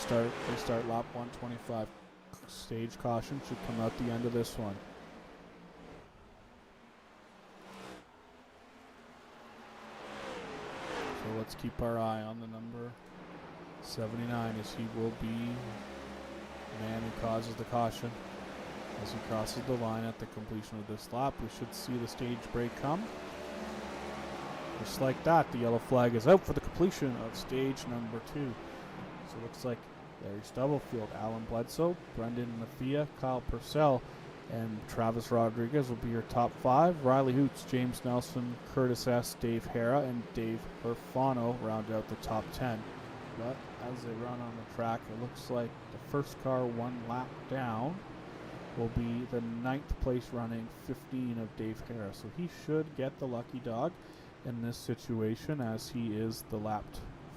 They start lap 125. Stage caution should come out the end of this one. So let's keep our eye on the number 79, as he will be the man who causes the caution. As he crosses the line at the completion of this lap, we should see the stage break come. Just like that, the yellow flag is out for the completion of stage number 2. So it looks like Larry Stubblefield, Alan Bledsoe, Brendan Lafia, Kyle Purcell, and Travis Rodriguez will be your top 5. Riley Hoots, James Nelson, Curtis S., Dave Hara, and Dave Herfano round out the top 10. But as they run on the track, it looks like the first car 1 lap down will be the 9th place running 15 of Dave Hara. So he should get the lucky dog in this situation, as he is the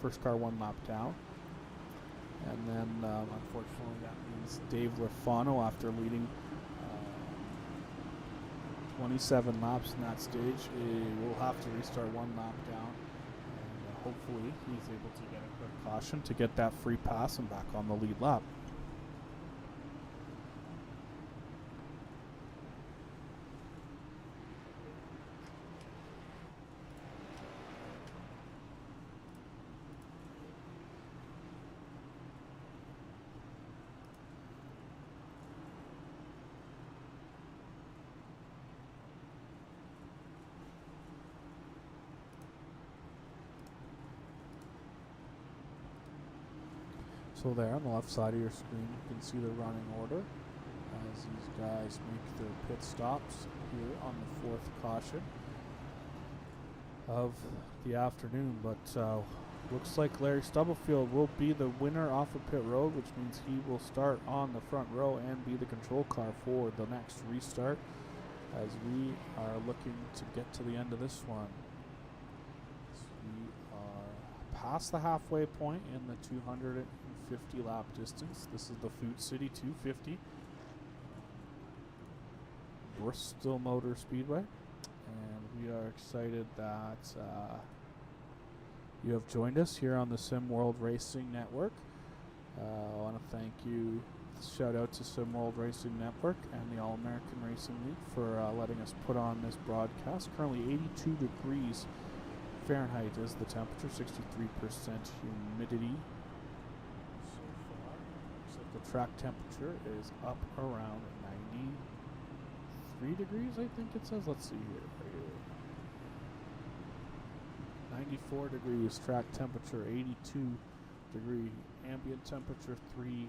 first car 1 lap down. And then unfortunately that means Dave Lafano, after leading 27 laps in that stage, will have to restart 1 lap down, and hopefully he's able to get a quick caution to get that free pass and back on the lead lap. So there on the left side of your screen, you can see the running order as these guys make their pit stops here on the 4th caution of the afternoon. But looks like Larry Stubblefield will be the winner off of pit road, which means he will start on the front row and be the control car for the next restart, as we are looking to get to the end of this one. So we are past the halfway point in the 250 lap distance. This is the Food City 250, Bristol Motor Speedway, and we are excited that you have joined us here on the Sim World Racing Network. I want to thank you, shout out to Sim World Racing Network and the All-American Racing League for letting us put on this broadcast. Currently 82 degrees Fahrenheit is the temperature, 63% humidity. So far, looks like the track temperature is up around 93 degrees, I think it says. Let's see here. 94 degrees track temperature, 82 degree ambient temperature, 3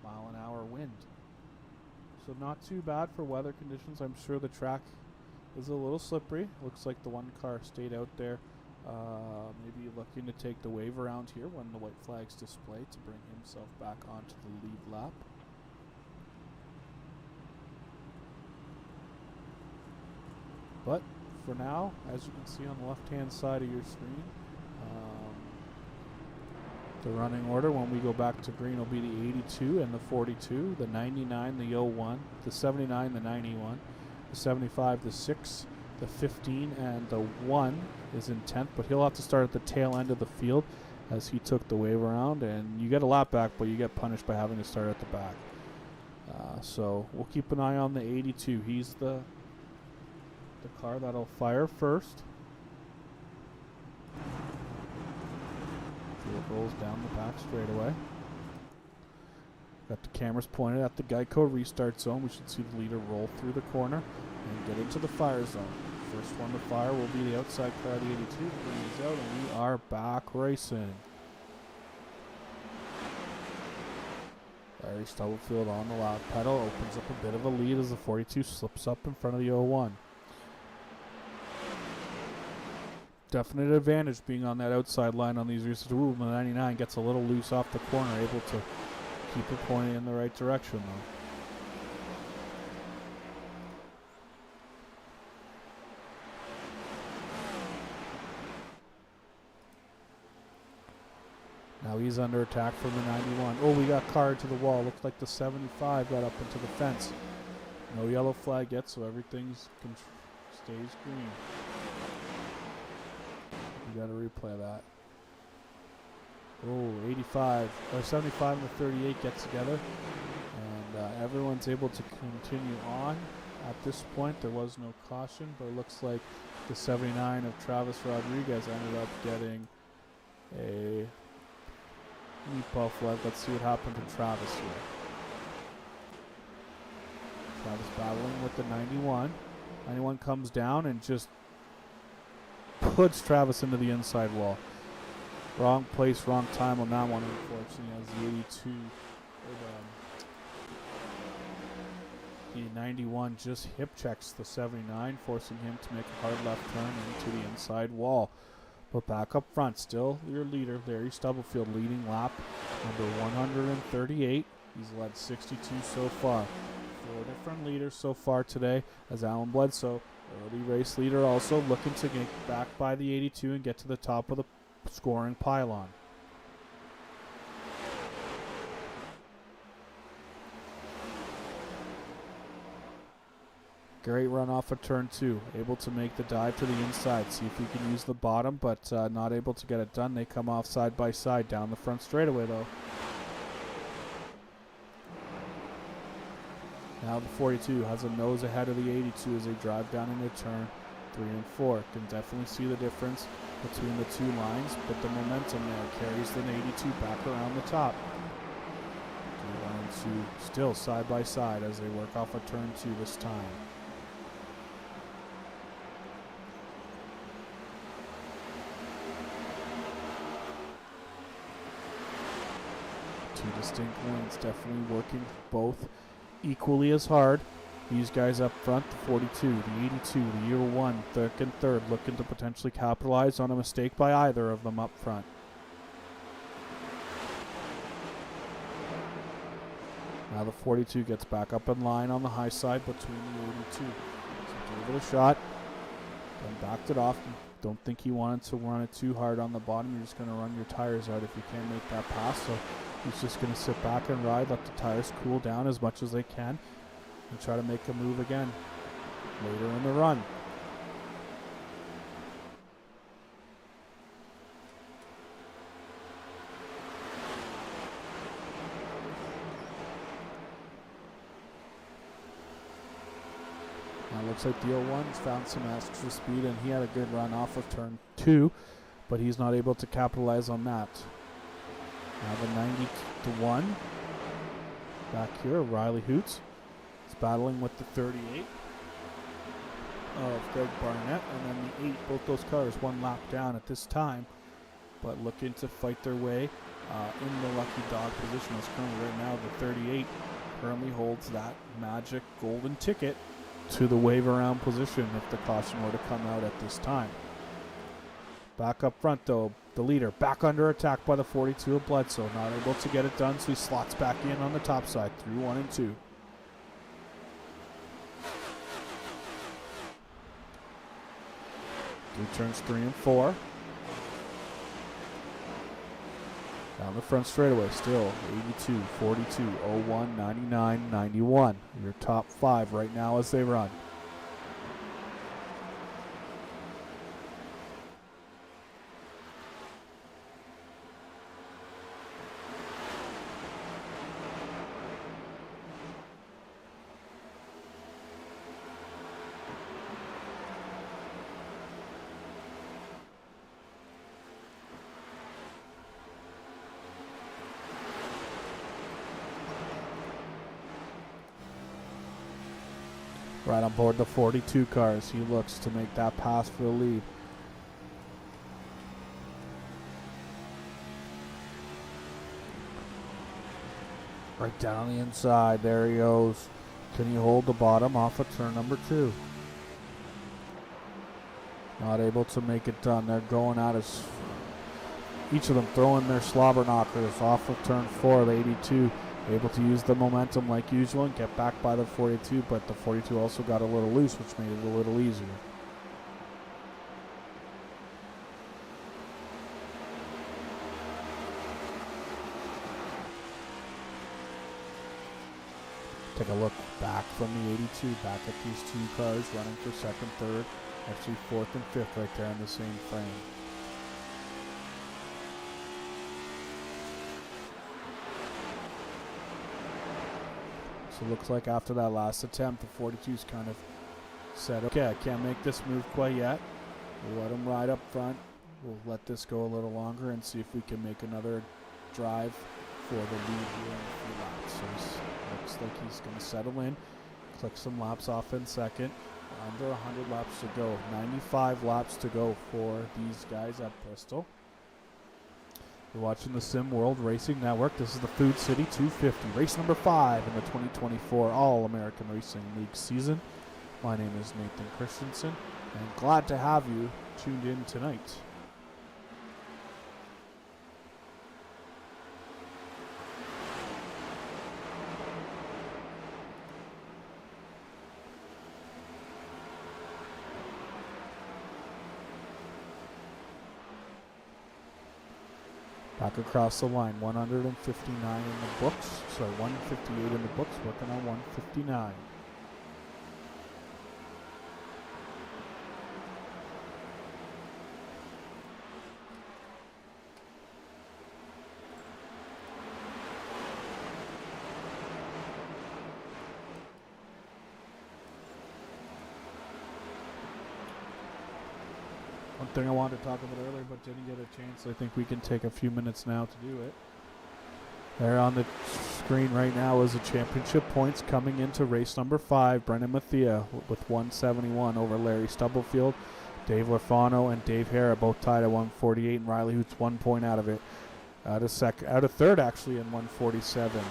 mile an hour wind. So not too bad for weather conditions. I'm sure the track is a little slippery. Looks like the one car stayed out there, maybe looking to take the wave around here when the white flag's displayed to bring himself back onto the lead lap. But for now, as you can see on the left-hand side of your screen, the running order when we go back to green will be the 82 and the 42, the 99, the 01, the 79, the 91, the 75, the 6, the 15, and the 1 is in 10th, but he'll have to start at the tail end of the field as he took the wave around, and you get a lap back, but you get punished by having to start at the back. So we'll keep an eye on the 82. He's the car that'll fire first. It rolls down the back straightaway. Got the cameras pointed at the Geico restart zone. We should see the leader roll through the corner and get into the fire zone. First one to fire will be the outside car, the 82. Brings out, and we are back racing. Larry Stubblefield on the loud pedal opens up a bit of a lead as the 42 slips up in front of the 01. Definite advantage being on that outside line on these restarts. Ooh, the 99 gets a little loose off the corner, able to keep it pointing in the right direction though. Now he's under attack from the 91. Oh, we got card to the wall. Looks like the 75 got up into the fence. No yellow flag yet, so everything stays green. You got to replay that. Oh, 85 or 75 and the 38 gets together, and everyone's able to continue on. At this point, there was no caution, but it looks like the 79 of Travis Rodriguez ended up getting a meatball flag. Let's see what happened to Travis here. Travis battling with the 91. 91 comes down and just puts Travis into the inside wall. Wrong place, wrong time on that one, unfortunately, as the 91 just hip checks the 79, forcing him to make a hard left turn into the inside wall. But back up front, still your leader, Larry Stubblefield, leading lap number 138. He's led 62 so far. 4 different leaders so far today, as Alan Bledsoe, early race leader, also looking to get back by the 82 and get to the top of the scoring pylon. Great run off of turn 2, able to make the dive to the inside, see if he can use the bottom, but not able to get it done. They come off side by side, down the front straightaway though. Now the 42 has a nose ahead of the 82 as they drive down into turn 3 and 4. Can definitely see the difference between the two lines, but the momentum there carries the 82 back around the top. 1 and 2 still side by side as they work off of turn 2 this time. Two distinct lanes, definitely working both equally as hard. These guys up front, the 42, the 82, the year 1, second, third, looking to potentially capitalize on a mistake by either of them up front. Now the 42 gets back up in line on the high side between the 82. So gave it a shot, then backed it off. Don't think he wanted to run it too hard on the bottom. You're just going to run your tires out if you can't make that pass. So he's just going to sit back and ride, let the tires cool down as much as they can, and try to make a move again later in the run. Now looks like the 01's found some extra speed, and he had a good run off of turn 2, but he's not able to capitalize on that. Now the 91 back here, Riley Hoots is battling with the 38 of Greg Barnett, and then the 8, both those cars 1 lap down at this time, but looking to fight their way in the lucky dog position. As currently right now, the 38 currently holds that magic golden ticket to the wave around position if the caution were to come out at this time. Back up front though, the leader back under attack by the 42 of Bledsoe, not able to get it done, so he slots back in on the top side through 1 and 2. Through turns 3 and 4. Down the front straightaway, still 82, 42, 01, 99, 91. Your top 5 right now as they run. Right on board the 42 cars. He looks to make that pass for the lead. Right down on the inside. There he goes. Can he hold the bottom off of turn number 2? Not able to make it done. They're going at us. Each of them throwing their slobber knockers off of turn 4. The 82 able to use the momentum like usual and get back by the 42, but the 42 also got a little loose, which made it a little easier. Take a look back from the 82, back at these 2 cars running for second, third, actually 4th and 5th right there in the same frame. So it looks like after that last attempt, the 42's kind of said, okay, I can't make this move quite yet. We'll let him ride up front. We'll let this go a little longer and see if we can make another drive for the lead here in a few laps. So it looks like he's going to settle in, click some laps off in second. Under 100 laps to go. 95 laps to go for these guys at Bristol. You're watching the Sim World Racing Network. This is the Food City 250, race number 5 in the 2024 All-American Racing League season. My name is Nathan Christensen, and glad to have you tuned in tonight. Back across the line, 159 in the books. So 158 in the books, working on 159. One thing I wanted to talk about earlier but didn't get a chance, I think we can take a few minutes now to do it. There on the screen right now is the championship points coming into race number 5. Brendan Mathia with 171 over Larry Stubblefield. Dave Lafano and Dave Hara both tied at 148, and Riley Hoots 1 point out of it. Out of third actually in 147.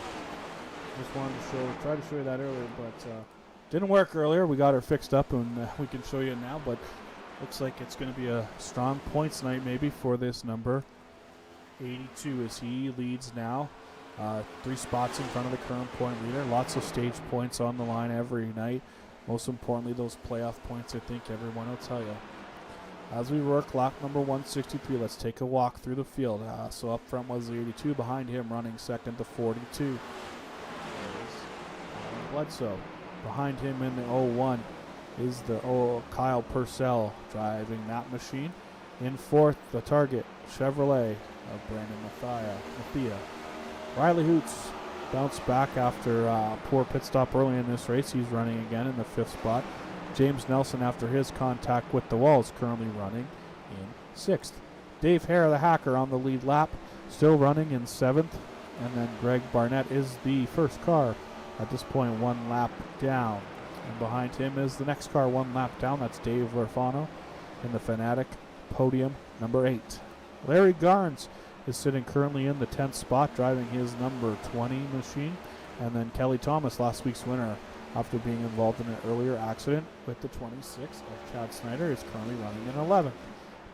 Just wanted to try to show you that earlier, but didn't work earlier. We got her fixed up, and we can show you now, but looks like it's going to be a strong points night maybe for this number 82 as he leads now. 3 spots in front of the current point leader. Lots of stage points on the line every night. Most importantly, those playoff points, I think everyone will tell you. As we work lap number 163, let's take a walk through the field. So up front was the 82. Behind him, running second, the 42. There's Alan Bledsoe. Behind him in the 01 is the Kyle Purcell driving that machine. In fourth, the Target Chevrolet of Brandon Mathia. Riley Hoots bounced back after a poor pit stop early in this race. He's running again in the 5th spot. James Nelson, after his contact with the wall, is currently running in 6th. Dave Hare, the hacker, on the lead lap, still running in 7th. And then Greg Barnett is the first car at this point, 1 lap down. And behind him is the next car 1 lap down. That's Dave Lafano in the Fanatic podium number 8. Larry Garnes is sitting currently in the 10th spot, driving his number 20 machine. And then Kelly Thomas, last week's winner, after being involved in an earlier accident with the 26 of Chad Snyder, is currently running in 11th.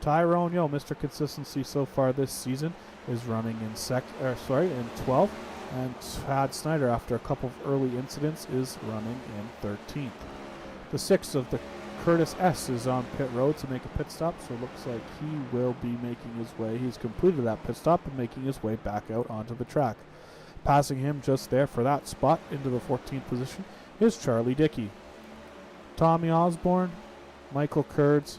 Tyrone Yo, Mr. Consistency so far this season, is running in 12th. And Chad Snyder, after a couple of early incidents, is running in 13th. The 6th of the Curtis S. is on pit road to make a pit stop, so it looks like he will be making his way. He's completed that pit stop and making his way back out onto the track. Passing him just there for that spot into the 14th position is Charlie Dickey. Tommy Osborne, Michael Kurtz,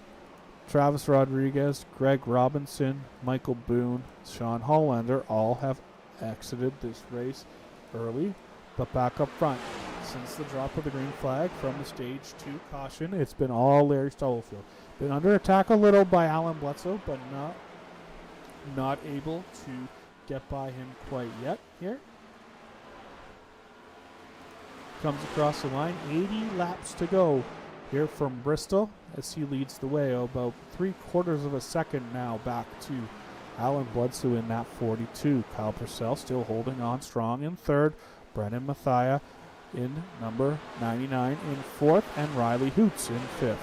Travis Rodriguez, Greg Robinson, Michael Boone, Sean Hollander all have exited this race early, but back up front. Since the drop of the green flag from the stage 2 caution, it's been all Larry Stubblefield. Been under attack a little by Alan Bledsoe, but not able to get by him quite yet here. Comes across the line, 80 laps to go here from Bristol as he leads the way. About 3/4 of a second now back to Alan Bledsoe in that 42. Kyle Purcell still holding on strong in 3rd. Brennan Mathia in number 99 in 4th. And Riley Hoots in 5th.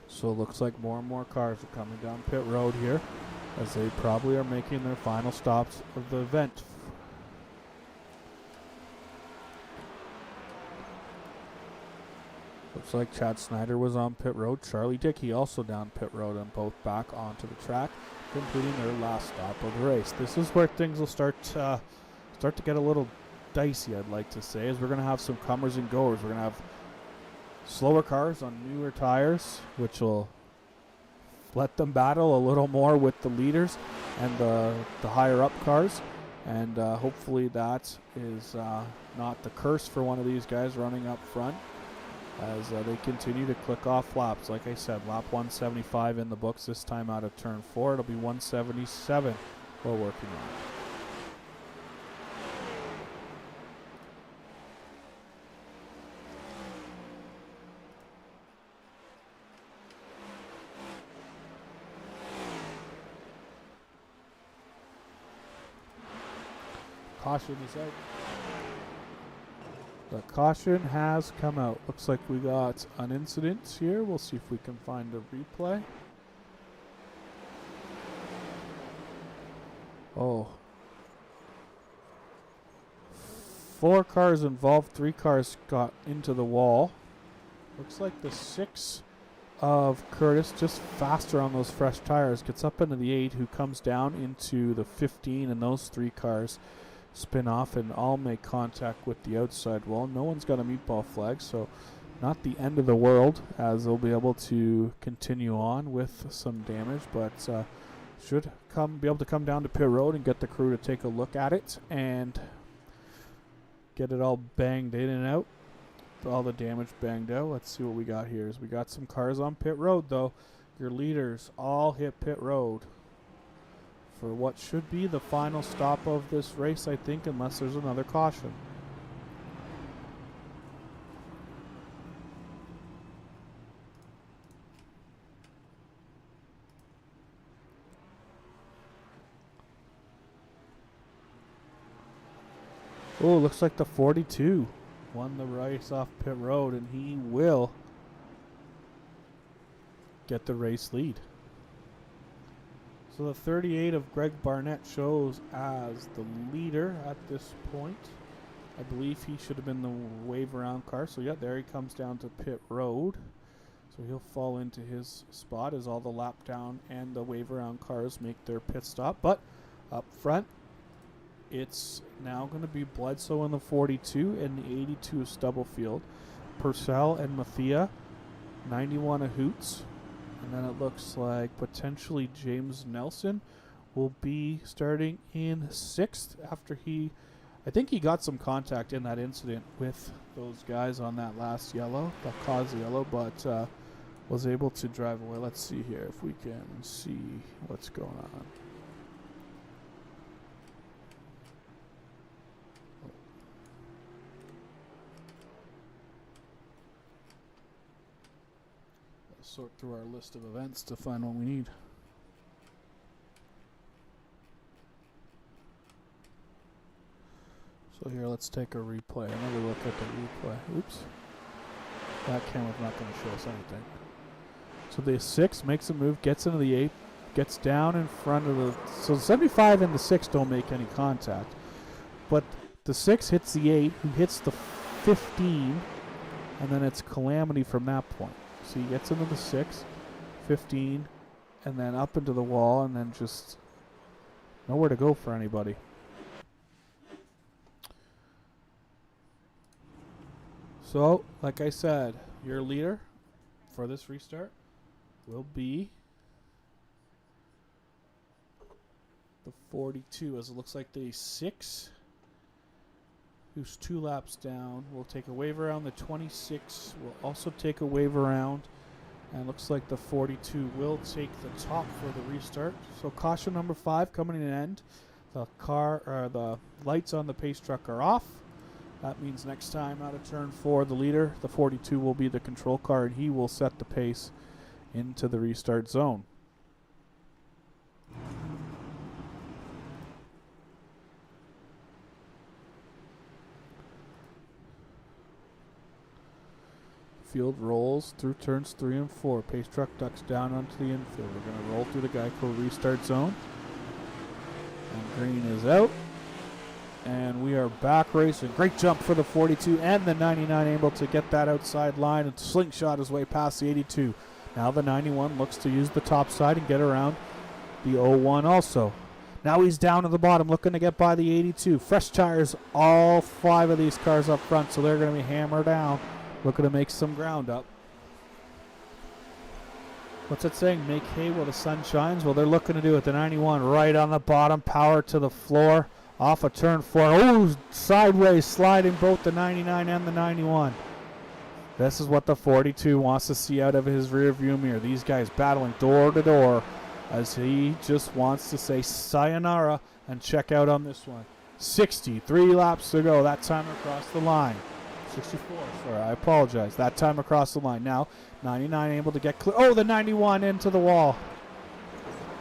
So it looks like more and more cars are coming down pit road here as they probably are making their final stops of the event. Looks like Chad Snyder was on pit road. Charlie Dickey also down pit road, and both back onto the track, completing their last stop of the race. This is where things will start to get a little dicey, I'd like to say, as we're going to have some comers and goers. We're going to have slower cars on newer tires, which will let them battle a little more with the leaders and the higher up cars. And hopefully that is not the curse for one of these guys running up front as they continue to click off laps. Like I said, lap 175 in the books this time out of turn 4. It'll be 177 we're working on. Caution is out. The caution has come out. Looks like we got an incident here. We'll see if we can find a replay. Oh. 4 cars involved. 3 cars got into the wall. Looks like the 6 of Curtis, just faster on those fresh tires, gets up into the 8, who comes down into the 15, and those 3 cars spin off and all make contact with the outside wall. No one's got a meatball flag, so not the end of the world, as they'll be able to continue on with some damage, but should be able to come down to pit road and get the crew to take a look at it and get it all banged in and out. All the damage banged out. Let's see what we got here. We got some cars on pit road, though. Your leaders all hit pit road for what should be the final stop of this race, I think, unless there's another caution. Oh, looks like the 42 won the race off pit road, and he will get the race lead. So the 38 of Greg Barnett shows as the leader at this point. I believe he should have been the wave around car. So yeah, there he comes down to pit road. So he'll fall into his spot as all the lap down and the wave around cars make their pit stop. But up front, it's now going to be Bledsoe in the 42 and the 82 of Stubblefield. Purcell and Mathia, 91 of Hoots. And then it looks like potentially James Nelson will be starting in 6th after I think he got some contact in that incident with those guys on that last yellow, that caused the yellow, but was able to drive away. Let's see here if we can see what's going on. Sort through our list of events to find what we need. So here, let's take a replay. Another look at the replay. Oops. That camera's not going to show us anything. So the 6 makes a move, gets into the 8, gets down in front of the... So the 75 and the 6 don't make any contact. But the 6 hits the 8, who hits the 15, and then it's calamity from that point. So he gets into the 6, 15, and then up into the wall, and then just nowhere to go for anybody. So, like I said, your leader for this restart will be the 42, as it looks like the 6, who's 2 laps down, will take a wave around. The 26 will also take a wave around. And looks like the 42 will take the top for the restart. So caution number 5 coming to an end. The lights on the pace truck are off. That means next time out of turn 4, the leader, the 42, will be the control car, and he will set the pace into the restart zone. Field rolls through turns 3 and 4. Pace truck ducks down onto the infield. We're going to roll through the Geico restart zone. And green is out. And we are back racing. Great jump for the 42 and the 99, able to get that outside line and slingshot his way past the 82. Now the 91 looks to use the top side and get around the 01 also. Now he's down at the bottom looking to get by the 82. Fresh tires, all 5 of these cars up front, so they're going to be hammered down. Looking to make some ground up. What's it saying? Make hay while the sun shines? Well, they're looking to do it. The 91 right on the bottom, power to the floor. off of turn 4. Oh, sideways sliding both the 99 and the 91. This is what the 42 wants to see out of his rear view mirror. These guys battling door to door as he just wants to say sayonara and check out on this one. 63 laps to go. That time across the line. 64, sorry, I apologize. That time across the line. Now, 99 able to get clear. Oh, the 91 into the wall.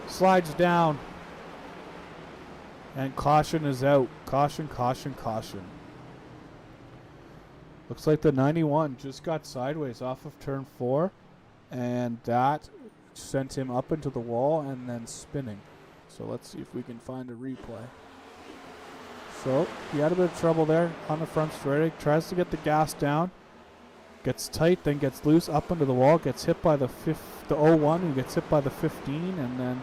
Slides down. And caution is out. Caution, caution, caution. Looks like the 91 just got sideways off of turn 4. And that sent him up into the wall and then spinning. So let's see if we can find a replay. So he had a bit of trouble there on the front straight. Tries to get the gas down. Gets tight, then gets loose up into the wall. Gets hit by the 01, who gets hit by the 15, and then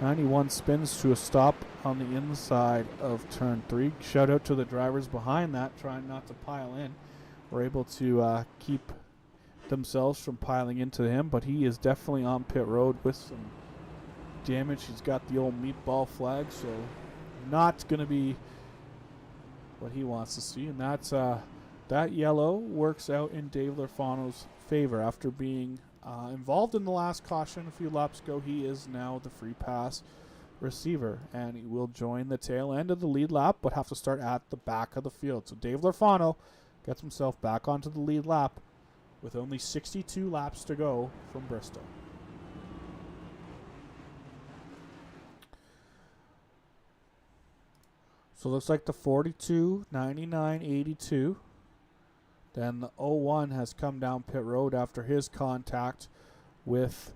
91 spins to a stop on the inside of turn 3. Shout out to the drivers behind that, trying not to pile in. We're able to keep themselves from piling into him, but he is definitely on pit road with some damage. He's got the old meatball flag, so not going to be what he wants to see, and that's that yellow works out in Dave Lorfano's favor. After being involved in the last caution a few laps ago, he is now the free pass receiver, and he will join the tail end of the lead lap, but have to start at the back of the field. So Dave Lorfano gets himself back onto the lead lap with only 62 laps to go from Bristol. So it looks like the 42, 99, 82. Then the 01 has come down pit road after his contact with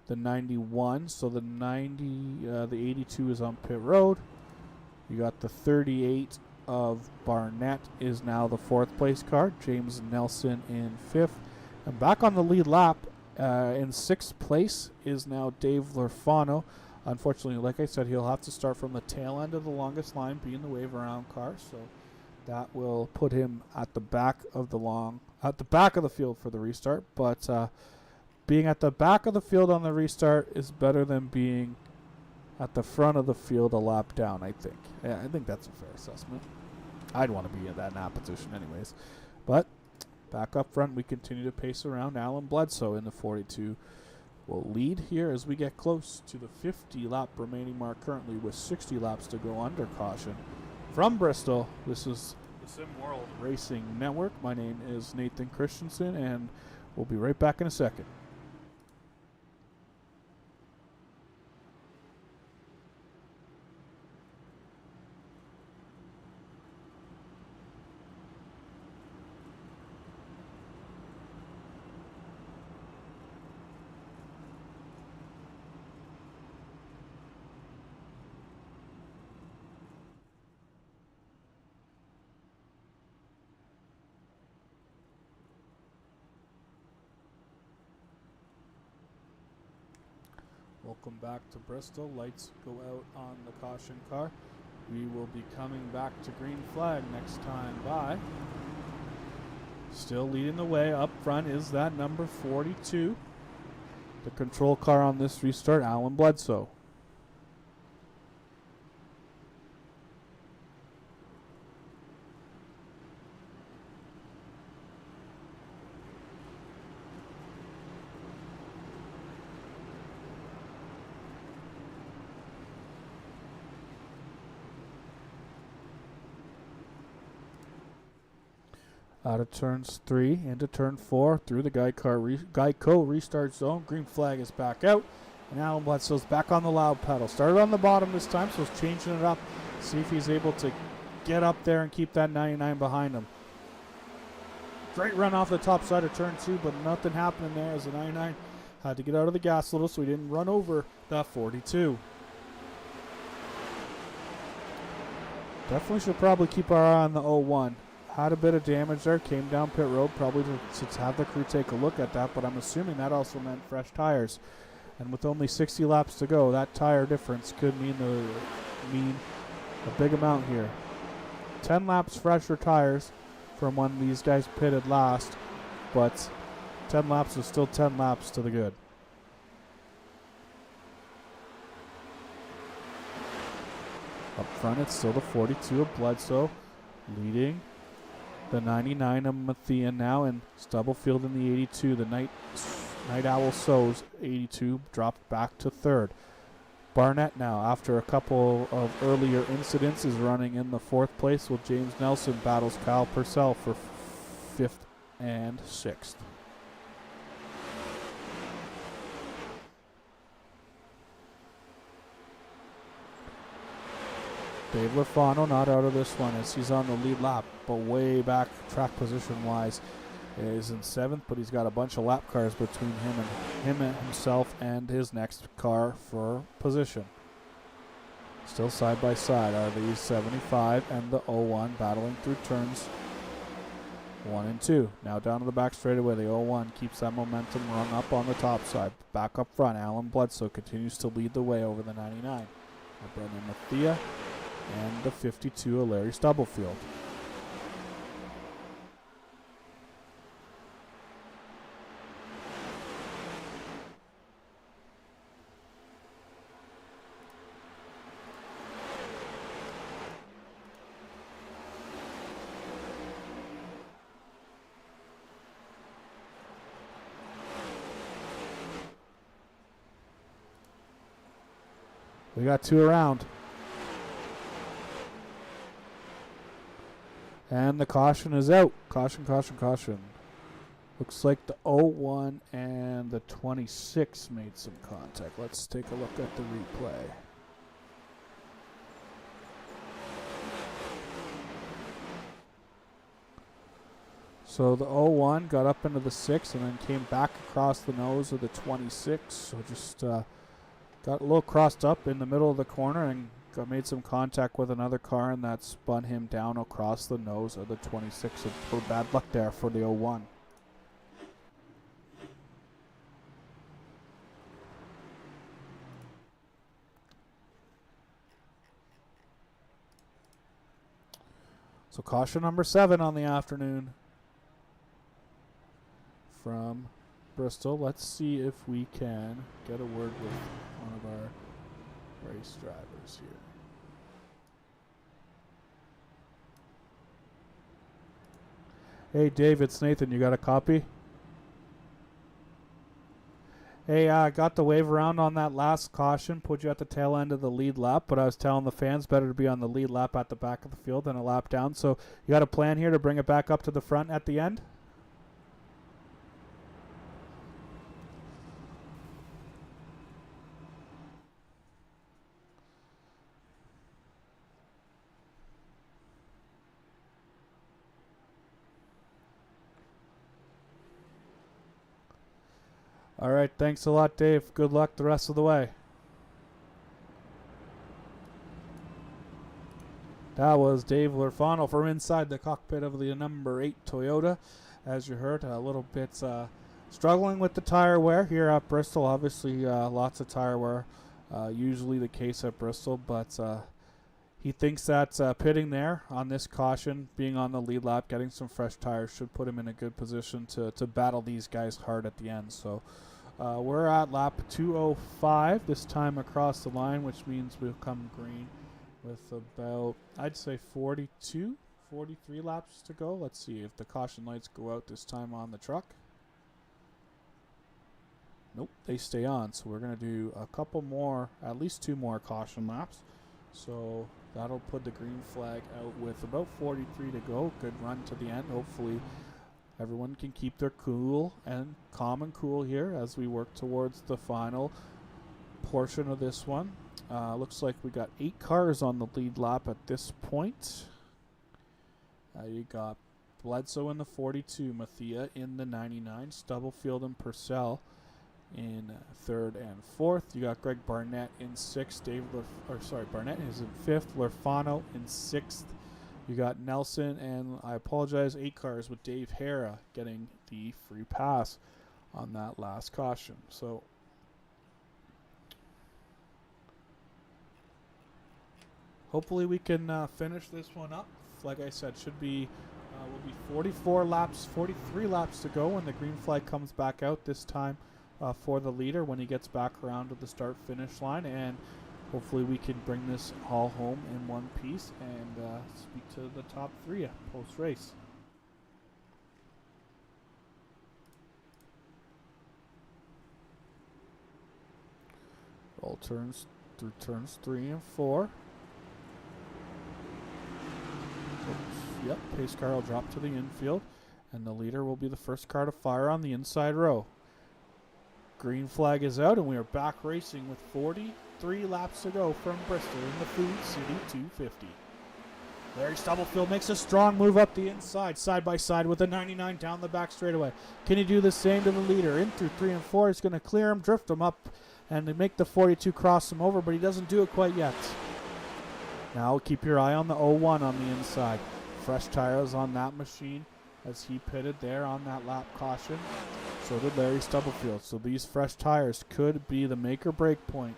the 91. So the 82 is on pit road. You got the 38 of Barnett is now the 4th place car. James Nelson in 5th. And back on the lead lap in 6th place is now Dave Lorfano. Unfortunately, like I said, he'll have to start from the tail end of the longest line, being the wave around car. So that will put him at the back of the field for the restart. But being at the back of the field on the restart is better than being at the front of the field a lap down, I think. Yeah, I think that's a fair assessment. I'd want to be in that position anyways. But back up front, we continue to pace around. Alan Bledsoe in the 42 will lead here as we get close to the 50-lap remaining mark currently, with 60 laps to go under caution. From Bristol, this is the Sim World Racing Network. My name is Nathan Christensen, and we'll be right back in a second. Welcome back to Bristol. Lights go out on the caution car. We will be coming back to green flag next time by. Still leading the way up front is that number 42. The control car on this restart, Alan Bledsoe. Out of turns 3 into turn 4 through the Geico restart zone. Green flag is back out, and Alan Bledsoe's back on the loud pedal. Started on the bottom this time, so he's changing it up. See if he's able to get up there and keep that 99 behind him. Great run off the top side of turn 2, but nothing happening there as the 99 had to get out of the gas a little so he didn't run over that 42. Definitely should probably keep our eye on the 01. Had a bit of damage there, came down pit road, probably to have the crew take a look at that, but I'm assuming that also meant fresh tires. And with only 60 laps to go, that tire difference could mean a big amount here. 10 laps fresher tires from when these guys pitted last, but 10 laps is still 10 laps to the good. Up front, it's still the 42 of Bledsoe, leading the 99 of Mathia now, and Stubblefield in the 82. The Night Owl Sows 82 dropped back to third. Barnett now, after a couple of earlier incidents, is running in the fourth place, while James Nelson battles Kyle Purcell for fifth and sixth. Dave Lafano not out of this one as he's on the lead lap, but way back track position-wise is in seventh, but he's got a bunch of lap cars between him and himself and his next car for position. Still side by side are the 75 and the 01 battling through turns 1 and 2. Now down to the back straightaway, the 01 keeps that momentum rung up on the top side. Back up front, Alan Bledsoe continues to lead the way over the 99. Brendan Mathia and the 52 of Larry Stubblefield. We got 2 around. And the caution is out. Caution, caution, caution. Looks like the 01 and the 26 made some contact. Let's take a look at the replay. So the 01 got up into the 6 and then came back across the nose of the 26. So just got a little crossed up in the middle of the corner and made some contact with another car, and that spun him down across the nose of the 26. For bad luck there for the 01. So caution number 7 on the afternoon from Bristol. Let's see if we can get a word with one of our race drivers here. Hey Dave, it's Nathan. You got a copy? Hey, I got the wave around on that last caution, put you at the tail end of the lead lap, but I was telling the fans better to be on the lead lap at the back of the field than a lap down. So you got a plan here to bring it back up to the front at the end? All right, thanks a lot, Dave. Good luck the rest of the way. That was Dave Lafano from inside the cockpit of the number 8 Toyota. As you heard, a little bit struggling with the tire wear here at Bristol. Obviously, lots of tire wear, usually the case at Bristol, but he thinks that pitting there on this caution, being on the lead lap, getting some fresh tires should put him in a good position to battle these guys hard at the end. So we're at lap 205 this time across the line, which means we'll come green with about, I'd say 43 laps to go. Let's see if the caution lights go out this time on the truck. Nope, they stay on. So we're going to do a couple more, at least 2 more caution laps. So that'll put the green flag out with about 43 to go. Good run to the end. Hopefully everyone can keep their cool and calm and cool here as we work towards the final portion of this one. Looks like we got 8 cars on the lead lap at this point. You got Bledsoe in the 42, Mathia in the 99, Stubblefield and Purcell in 3rd and 4th. You got Greg Barnett in 6th. Barnett is in 5th. Lafano in 6th. You got Nelson and, I apologize, 8 cars with Dave Hara getting the free pass on that last caution. So hopefully we can finish this one up. Like I said, will be 43 laps to go when the green flag comes back out this time for the leader when he gets back around to the start-finish line. And hopefully we can bring this all home in one piece and speak to the top 3 post-race. All turns through turns 3 and 4. Oops. Yep, pace car will drop to the infield, and the leader will be the first car to fire on the inside row. Green flag is out, and we are back racing with 43 laps to go from Bristol in the Food City 250. Larry Stubblefield makes a strong move up the inside, side by side with the 99 down the back straightaway. Can he do the same to the leader? In through 3 and 4, he's going to clear him, drift him up, and make the 42 cross him over, but he doesn't do it quite yet. Now keep your eye on the 01 on the inside. Fresh tires on that machine as he pitted there on that lap caution. So did Larry Stubblefield. So these fresh tires could be the make or break point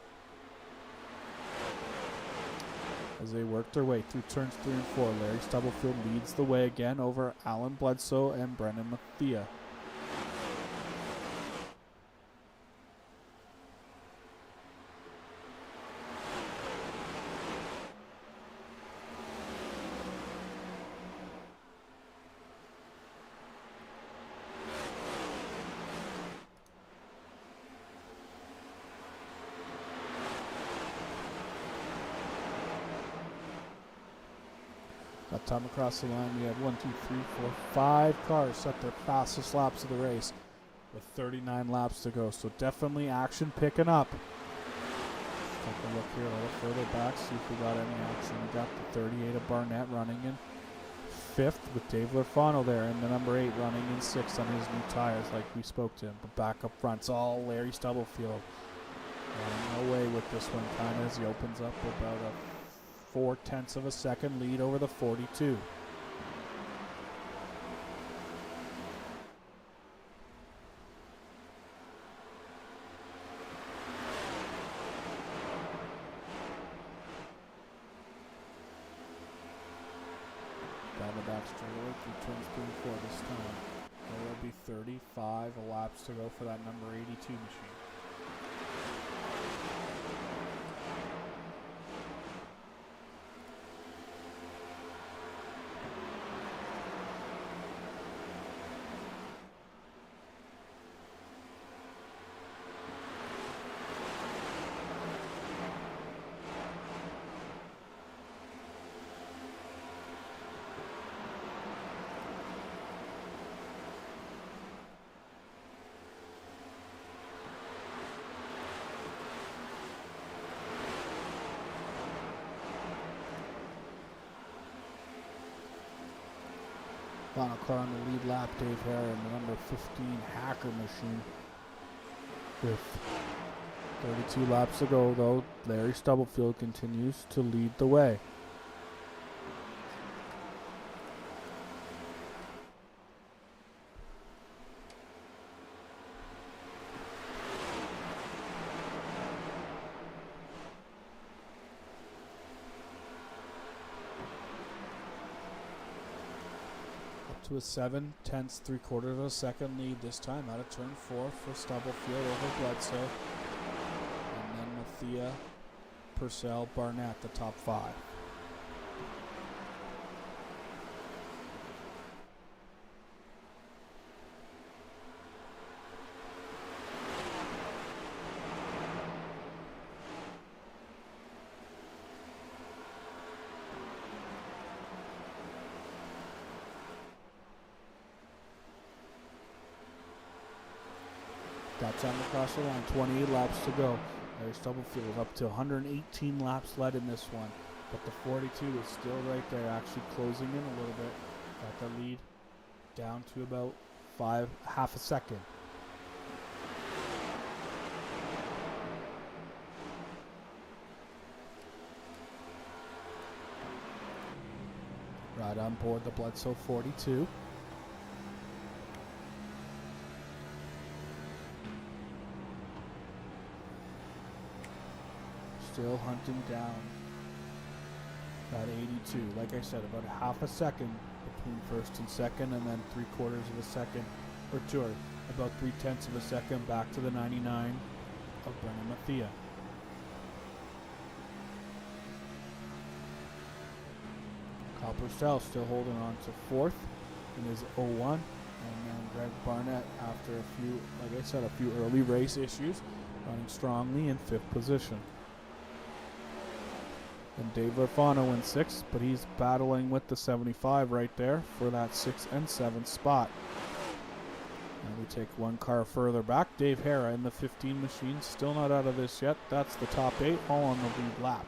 as they work their way through turns 3 and 4. Larry Stubblefield leads the way again over Alan Bledsoe and Brendan Mathia. That time across the line, we have 1, 2, 3, 4, 5 cars set their fastest laps of the race with 39 laps to go. So definitely action picking up. Take a look here a little further back, see if we got any action. We got the 38 of Barnett running in 5th with Dave Lurfano there, and the number 8 running in 6th on his new tires like we spoke to him. But back up front, it's all Larry Stubblefield. No way with this one, kind of as he opens up about a 0.4 of a second lead over the 42. Down the back straightaway through turns 3 and 4 this time. There will be 35 laps to go for that number 82 machine. Final car on the lead lap, Dave Hare and the number 15 Hacker machine. With 32 laps to go, though, Larry Stubblefield continues to lead the way. To a 7/10, 3/4 of a second lead this time out of turn 4 for Stubblefield over Bledsoe. And then Mathia, Purcell, Barnett, the top 5. That time across the line, 28 laps to go. Larry Stubblefield is up to 118 laps led in this one. But the 42 is still right there, actually closing in a little bit. Got the lead down to about half a second. Right on board the Bledsoe 42. Still hunting down that 82. Like I said, about half a second between first and second, and then 3/4 of a second, or about 3/10 of a second back to the 99 of Brennan Mathia. Purcell still holding on to fourth in his 01. And then Greg Barnett, after a few, like I said, a few early race issues, running strongly in fifth position. And Dave Lafano wins sixth, but he's battling with the 75 right there for that 6th and 7th spot. And we take one car further back. Dave Hara in the 15 machine, still not out of this yet. That's the top 8, all on the lead lap.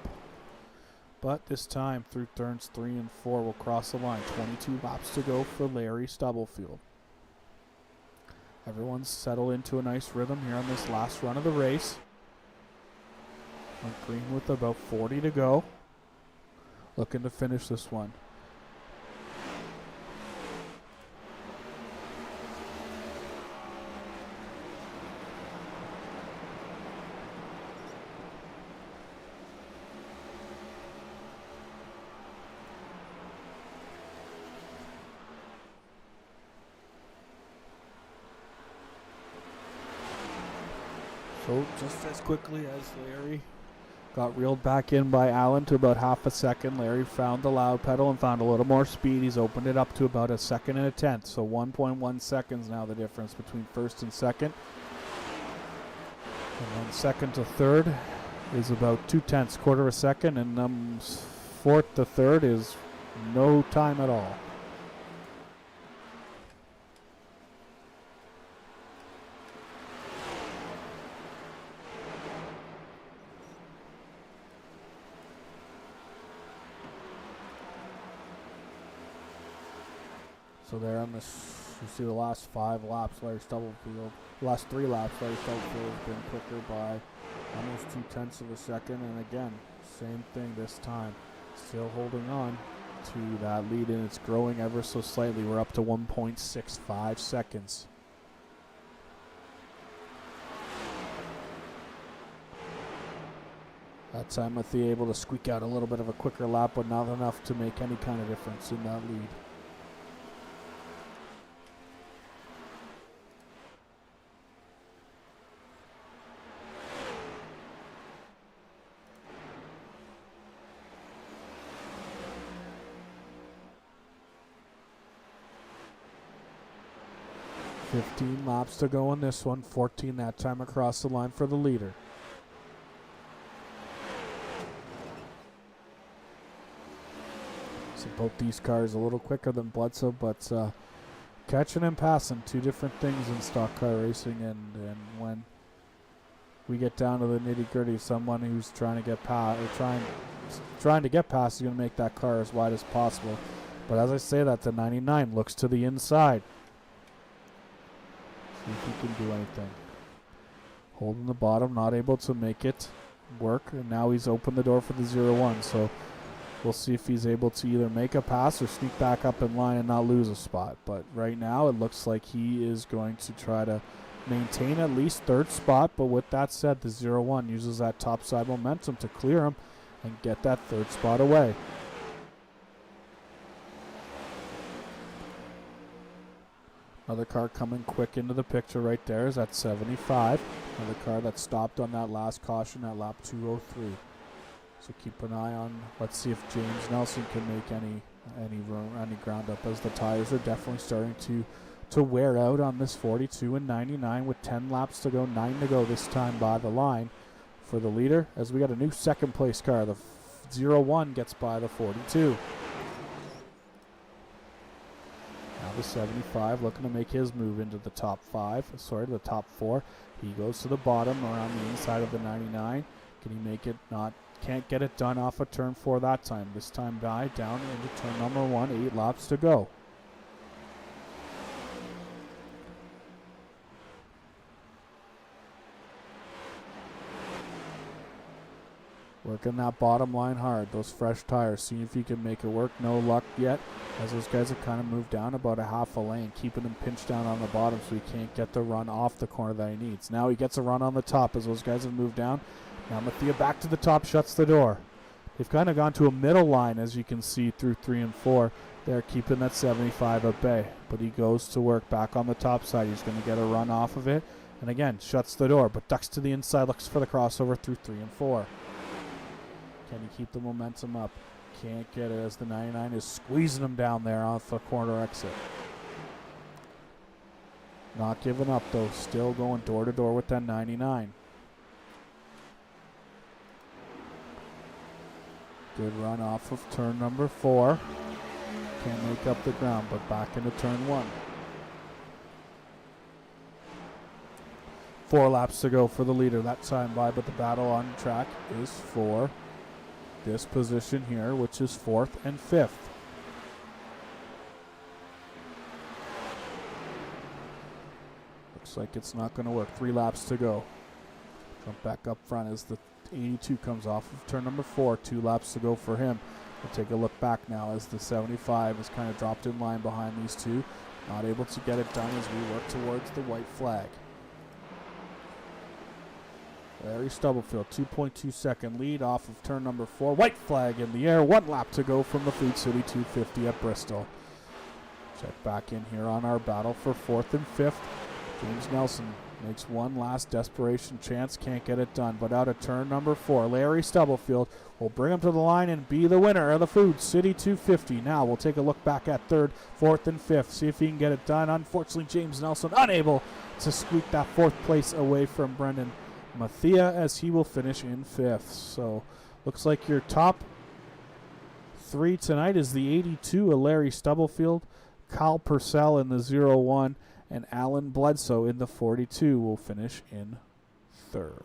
But this time, through turns 3 and 4, we'll cross the line. 22 laps to go for Larry Stubblefield. Everyone's settled into a nice rhythm here on this last run of the race. On green with about 40 to go. Looking to finish this one. So just as quickly as Larry got reeled back in by Allen to about half a second, Larry found the loud pedal and found a little more speed. He's opened it up to about a second and a tenth. So 1.1 seconds now the difference between first and second. And then second to third is about 2/10, quarter of a second. And fourth to third is no time at all. So there on this, you see the last 5 laps, Larry Stubblefield, last 3 laps, Larry Stubblefield has been quicker by almost 2/10 of a second. And again, same thing this time. Still holding on to that lead, and it's growing ever so slightly. We're up to 1.65 seconds. That time Mathieu able to squeak out a little bit of a quicker lap, but not enough to make any kind of difference in that lead. $15 laps to go on this one. 14 that time across the line for the leader. So both these cars a little quicker than Bledsoe, but catching and passing, 2 different things in stock car racing. And when we get down to the nitty gritty, someone who's trying to get past, or trying to get past, is going to make that car as wide as possible. But as I say that, the 99 looks to the inside. See if he can do anything. Holding the bottom, not able to make it work. And now he's opened the door for the 0-1. So we'll see if he's able to either make a pass or sneak back up in line and not lose a spot. But right now it looks like he is going to try to maintain at least 3rd spot. But with that said, the 0-1 uses that top side momentum to clear him and get that 3rd spot away. Another car coming quick into the picture right there is at 75. Another car that stopped on that last caution at lap 203. So keep an eye on, let's see if James Nelson can make any ground up, as the tires are definitely starting to wear out on this 42 and 99 with 10 laps to go, 9 to go this time by the line for the leader, as we got a new 2nd place car. The 0-1 gets by the 42. Now the 75 looking to make his move into the top 4. He goes to the bottom around the inside of the 99. Can he make it? Not. Can't get it done off of turn 4 that time. This time down into turn number 1, 8 laps to go. Working that bottom line hard, those fresh tires, see if he can make it work. No luck yet, as those guys have kind of moved down about a half a lane, keeping him pinched down on the bottom so he can't get the run off the corner that he needs. Now he gets a run on the top as those guys have moved down. Now Mathieu back to the top, shuts the door. They've kind of gone to a middle line, as you can see, through 3 and 4. They're keeping that 75 at bay, but he goes to work back on the top side. He's going to get a run off of it, and again, shuts the door, but ducks to the inside, looks for the crossover through 3 and 4. Can he keep the momentum up? Can't get it as the 99 is squeezing him down there off the corner exit. Not giving up, though. Still going door to door with that 99. Good run off of turn number 4. Can't make up the ground, but back into turn 1. 4 laps to go for the leader that time by, but the battle on track is for this position here, which is 4th and 5th. Looks like it's not going to work. 3 laps to go. Jump back up front as the 82 comes off of turn number 4. 2 laps to go for him. We'll take a look back now as the 75 is kind of dropped in line behind these two. Not able to get it done as we work towards the white flag. Larry Stubblefield, 2.2 second lead off of turn number 4. White flag in the air. 1 lap to go from the Food City 250 at Bristol. Check back in here on our battle for 4th and 5th. James Nelson makes one last desperation chance. Can't get it done. But out of turn number 4, Larry Stubblefield will bring him to the line and be the winner of the Food City 250. Now we'll take a look back at 3rd, 4th, and 5th. See if he can get it done. Unfortunately, James Nelson unable to squeak that 4th place away from Brendan Mathia as he will finish in 5th. So looks like your top 3 tonight is the 82, a Larry Stubblefield, Kyle Purcell in the 01, and Alan Bledsoe in the 42 will finish in 3rd.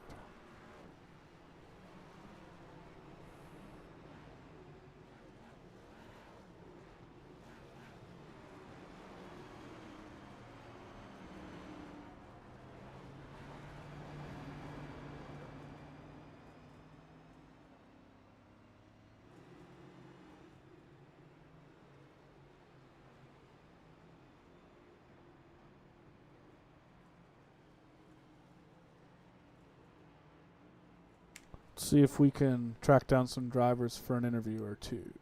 See if we can track down some drivers for an interview or two.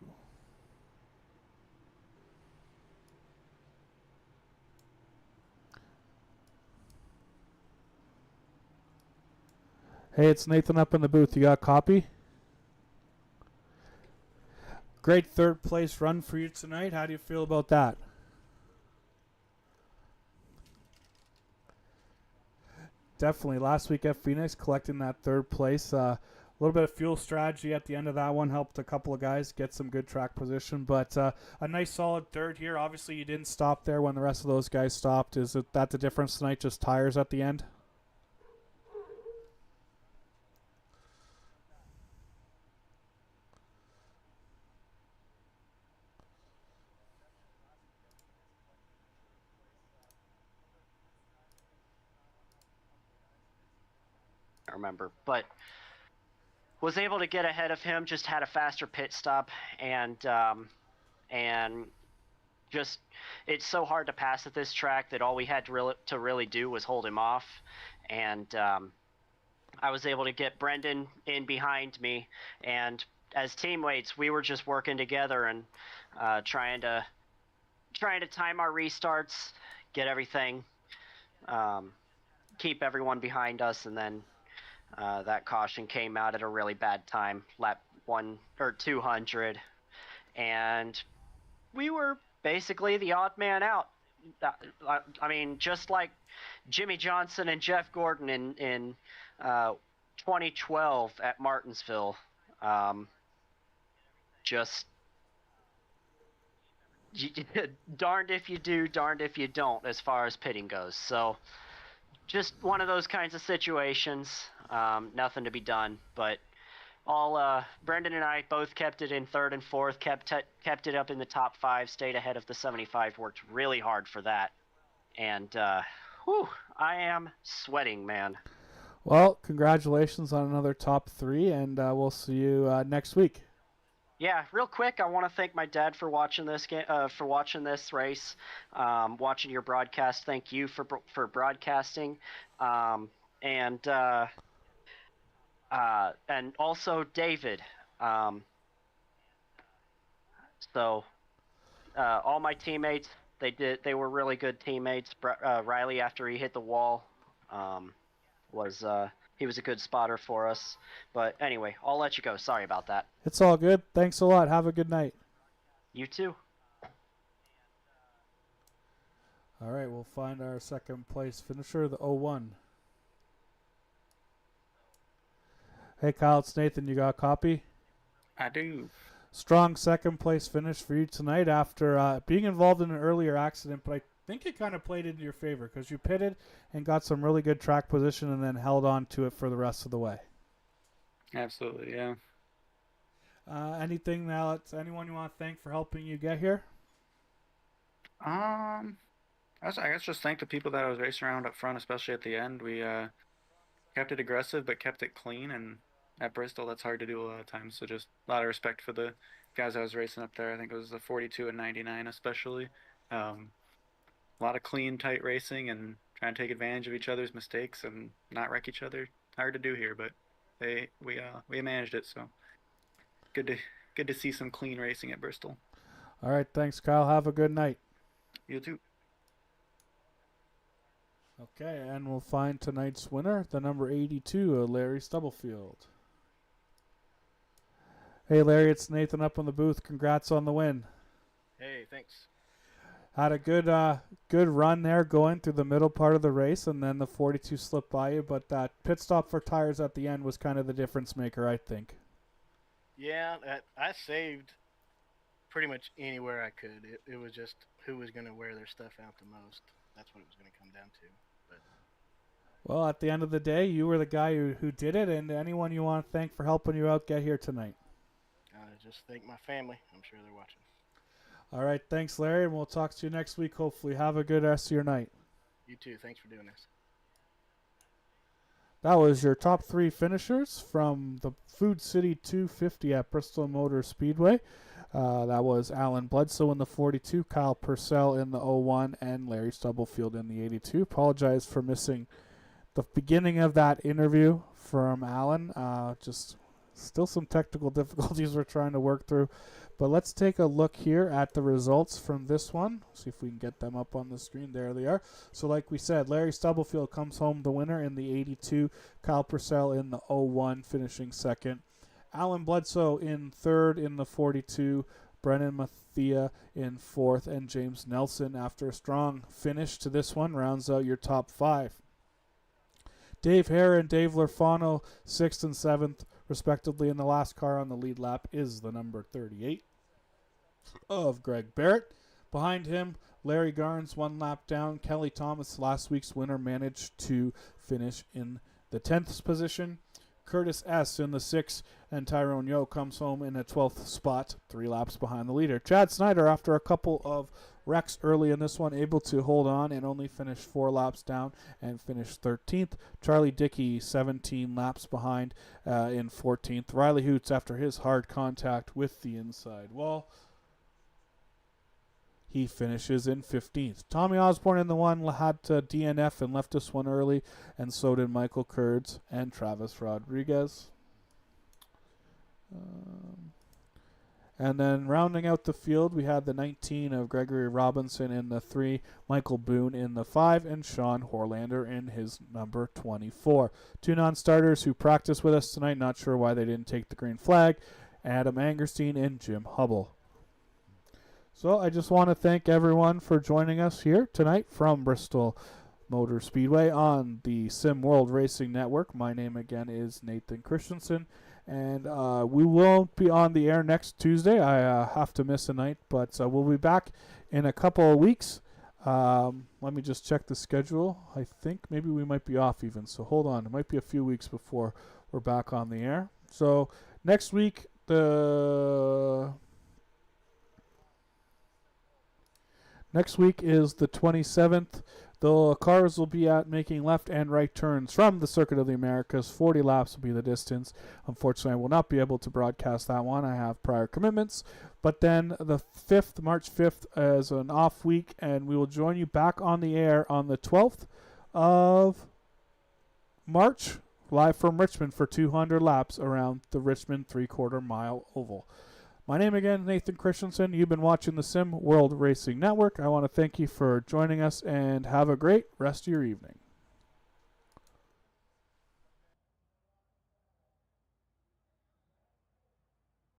Hey, it's Nathan up in the booth. You got a copy? Great 3rd place run for you tonight. How do you feel about that? Definitely. Last week at Phoenix, collecting that 3rd place. A little bit of fuel strategy at the end of that one helped a couple of guys get some good track position. But a nice solid 3rd here. Obviously, you didn't stop there when the rest of those guys stopped. Is that the difference tonight, just tires at the end? I remember, but was able to get ahead of him, just had a faster pit stop, and just it's so hard to pass at this track that all we had to really do was hold him off, and I was able to get Brendan in behind me, and as teammates we were just working together and trying to time our restarts, get everything, keep everyone behind us, and then that caution came out at a really bad time, lap 200, and we were basically the odd man out. I mean, just like Jimmy Johnson and Jeff Gordon in 2012 at Martinsville. Just darned if you do, darned if you don't as far as pitting goes. So just one of those kinds of situations. Nothing to be done, but Brendan and I both kept it in 3rd and 4th, kept it up in the top 5, stayed ahead of the 75, worked really hard for that, and I am sweating, man. Well, congratulations on another top 3, and we'll see you next week. Yeah, real quick, I want to thank my dad for watching this race, watching your broadcast. Thank you for broadcasting, and also David. So all my teammates, they were really good teammates. Riley after he hit the wall, was he was a good spotter for us. But anyway, I'll let you go. Sorry about that. It's all good. Thanks a lot. Have a good night. You too. All right, we'll find our second place finisher, the 01. Hey, Kyle, it's Nathan. You got a copy? I do. Strong second place finish for you tonight after being involved in an earlier accident, but I think it kind of played into your favor because you pitted and got some really good track position and then held on to it for the rest of the way. Absolutely, yeah. Anything else? Anyone you want to thank for helping you get here? I guess just thank the people that I was racing around up front, especially at the end. We kept it aggressive, but kept it clean, and at Bristol, that's hard to do a lot of times. So just a lot of respect for the guys I was racing up there. I think it was the 42 and 99 especially. A lot of clean, tight racing and trying to take advantage of each other's mistakes and not wreck each other. Hard to do here, but we managed it. So good to see some clean racing at Bristol. All right, thanks, Kyle. Have a good night. You too. Okay, and we'll find tonight's winner, the number 82, Larry Stubblefield. Hey, Larry, it's Nathan up in the booth. Congrats on the win. Hey, thanks. Had a good run there going through the middle part of the race, and then the 42 slipped by you, but that pit stop for tires at the end was kind of the difference maker, I think. Yeah, I saved pretty much anywhere I could. It was just who was going to wear their stuff out the most. That's what it was going to come down to. But Well, at the end of the day, you were the guy who did it, and anyone you want to thank for helping you out get here tonight. just thank my family. I'm sure they're watching. All right, thanks, Larry, and we'll talk to you next week, hopefully. Have a good rest of your night. You too. Thanks for doing this. That was your top three finishers from the Food City 250 at Bristol Motor Speedway. That was Alan Bledsoe in the 42, Kyle Purcell in the 01, and Larry Stubblefield in the 82. Apologize for missing the beginning of that interview from Alan. Just still some technical difficulties we're trying to work through. But let's take a look here at the results from this one. See if we can get them up on the screen. There they are. So like we said, Larry Stubblefield comes home the winner in the 82. Kyle Purcell in the 01, finishing second. Alan Bledsoe in third in the 42. Brennan Mathia in fourth. And James Nelson, after a strong finish to this one, rounds out your top five. Dave Hare and Dave Lurfano, 6th and 7th, respectively, in the last car on the lead lap is the number 38 of Greg Barrett. Behind him, Larry Garnes, 1 lap down. Kelly Thomas, last week's winner, managed to finish in the 10th position. Curtis S. in the 6th, and Tyrone Yo comes home in a 12th spot, 3 laps behind the leader. Chad Snyder, after a couple of wrecks early in this one, able to hold on and only finish 4 laps down and finish 13th. Charlie Dickey, 17 laps behind in 14th. Riley Hoots, after his hard contact with the inside wall, he finishes in 15th. Tommy Osborne in the 1 had to DNF and left us one early, and so did Michael Kurds and Travis Rodriguez. And then rounding out the field, we had the 19 of Gregory Robinson in the 3, Michael Boone in the 5, and Sean Horlander in his number 24. 2 non-starters who practiced with us tonight, not sure why they didn't take the green flag, Adam Angerstein and Jim Hubble. So I just want to thank everyone for joining us here tonight from Bristol Motor Speedway on the Sim World Racing Network. My name again is Nathan Christensen, and we won't be on the air next Tuesday. I have to miss a night, but we'll be back in a couple of weeks. Let me just check the schedule. I think maybe we might be off even, so hold on. It might be a few weeks before we're back on the air. So next week, Next week is the 27th. The cars will be at making left and right turns from the Circuit of the Americas. 40 laps will be the distance. Unfortunately, I will not be able to broadcast that one. I have prior commitments. But then the 5th, March 5th, is an off week, and we will join you back on the air on the 12th of March, live from Richmond for 200 laps around the Richmond 3/4 mile oval. My name again, Nathan Christensen. You've been watching the Sim World Racing Network. I want to thank you for joining us and have a great rest of your evening.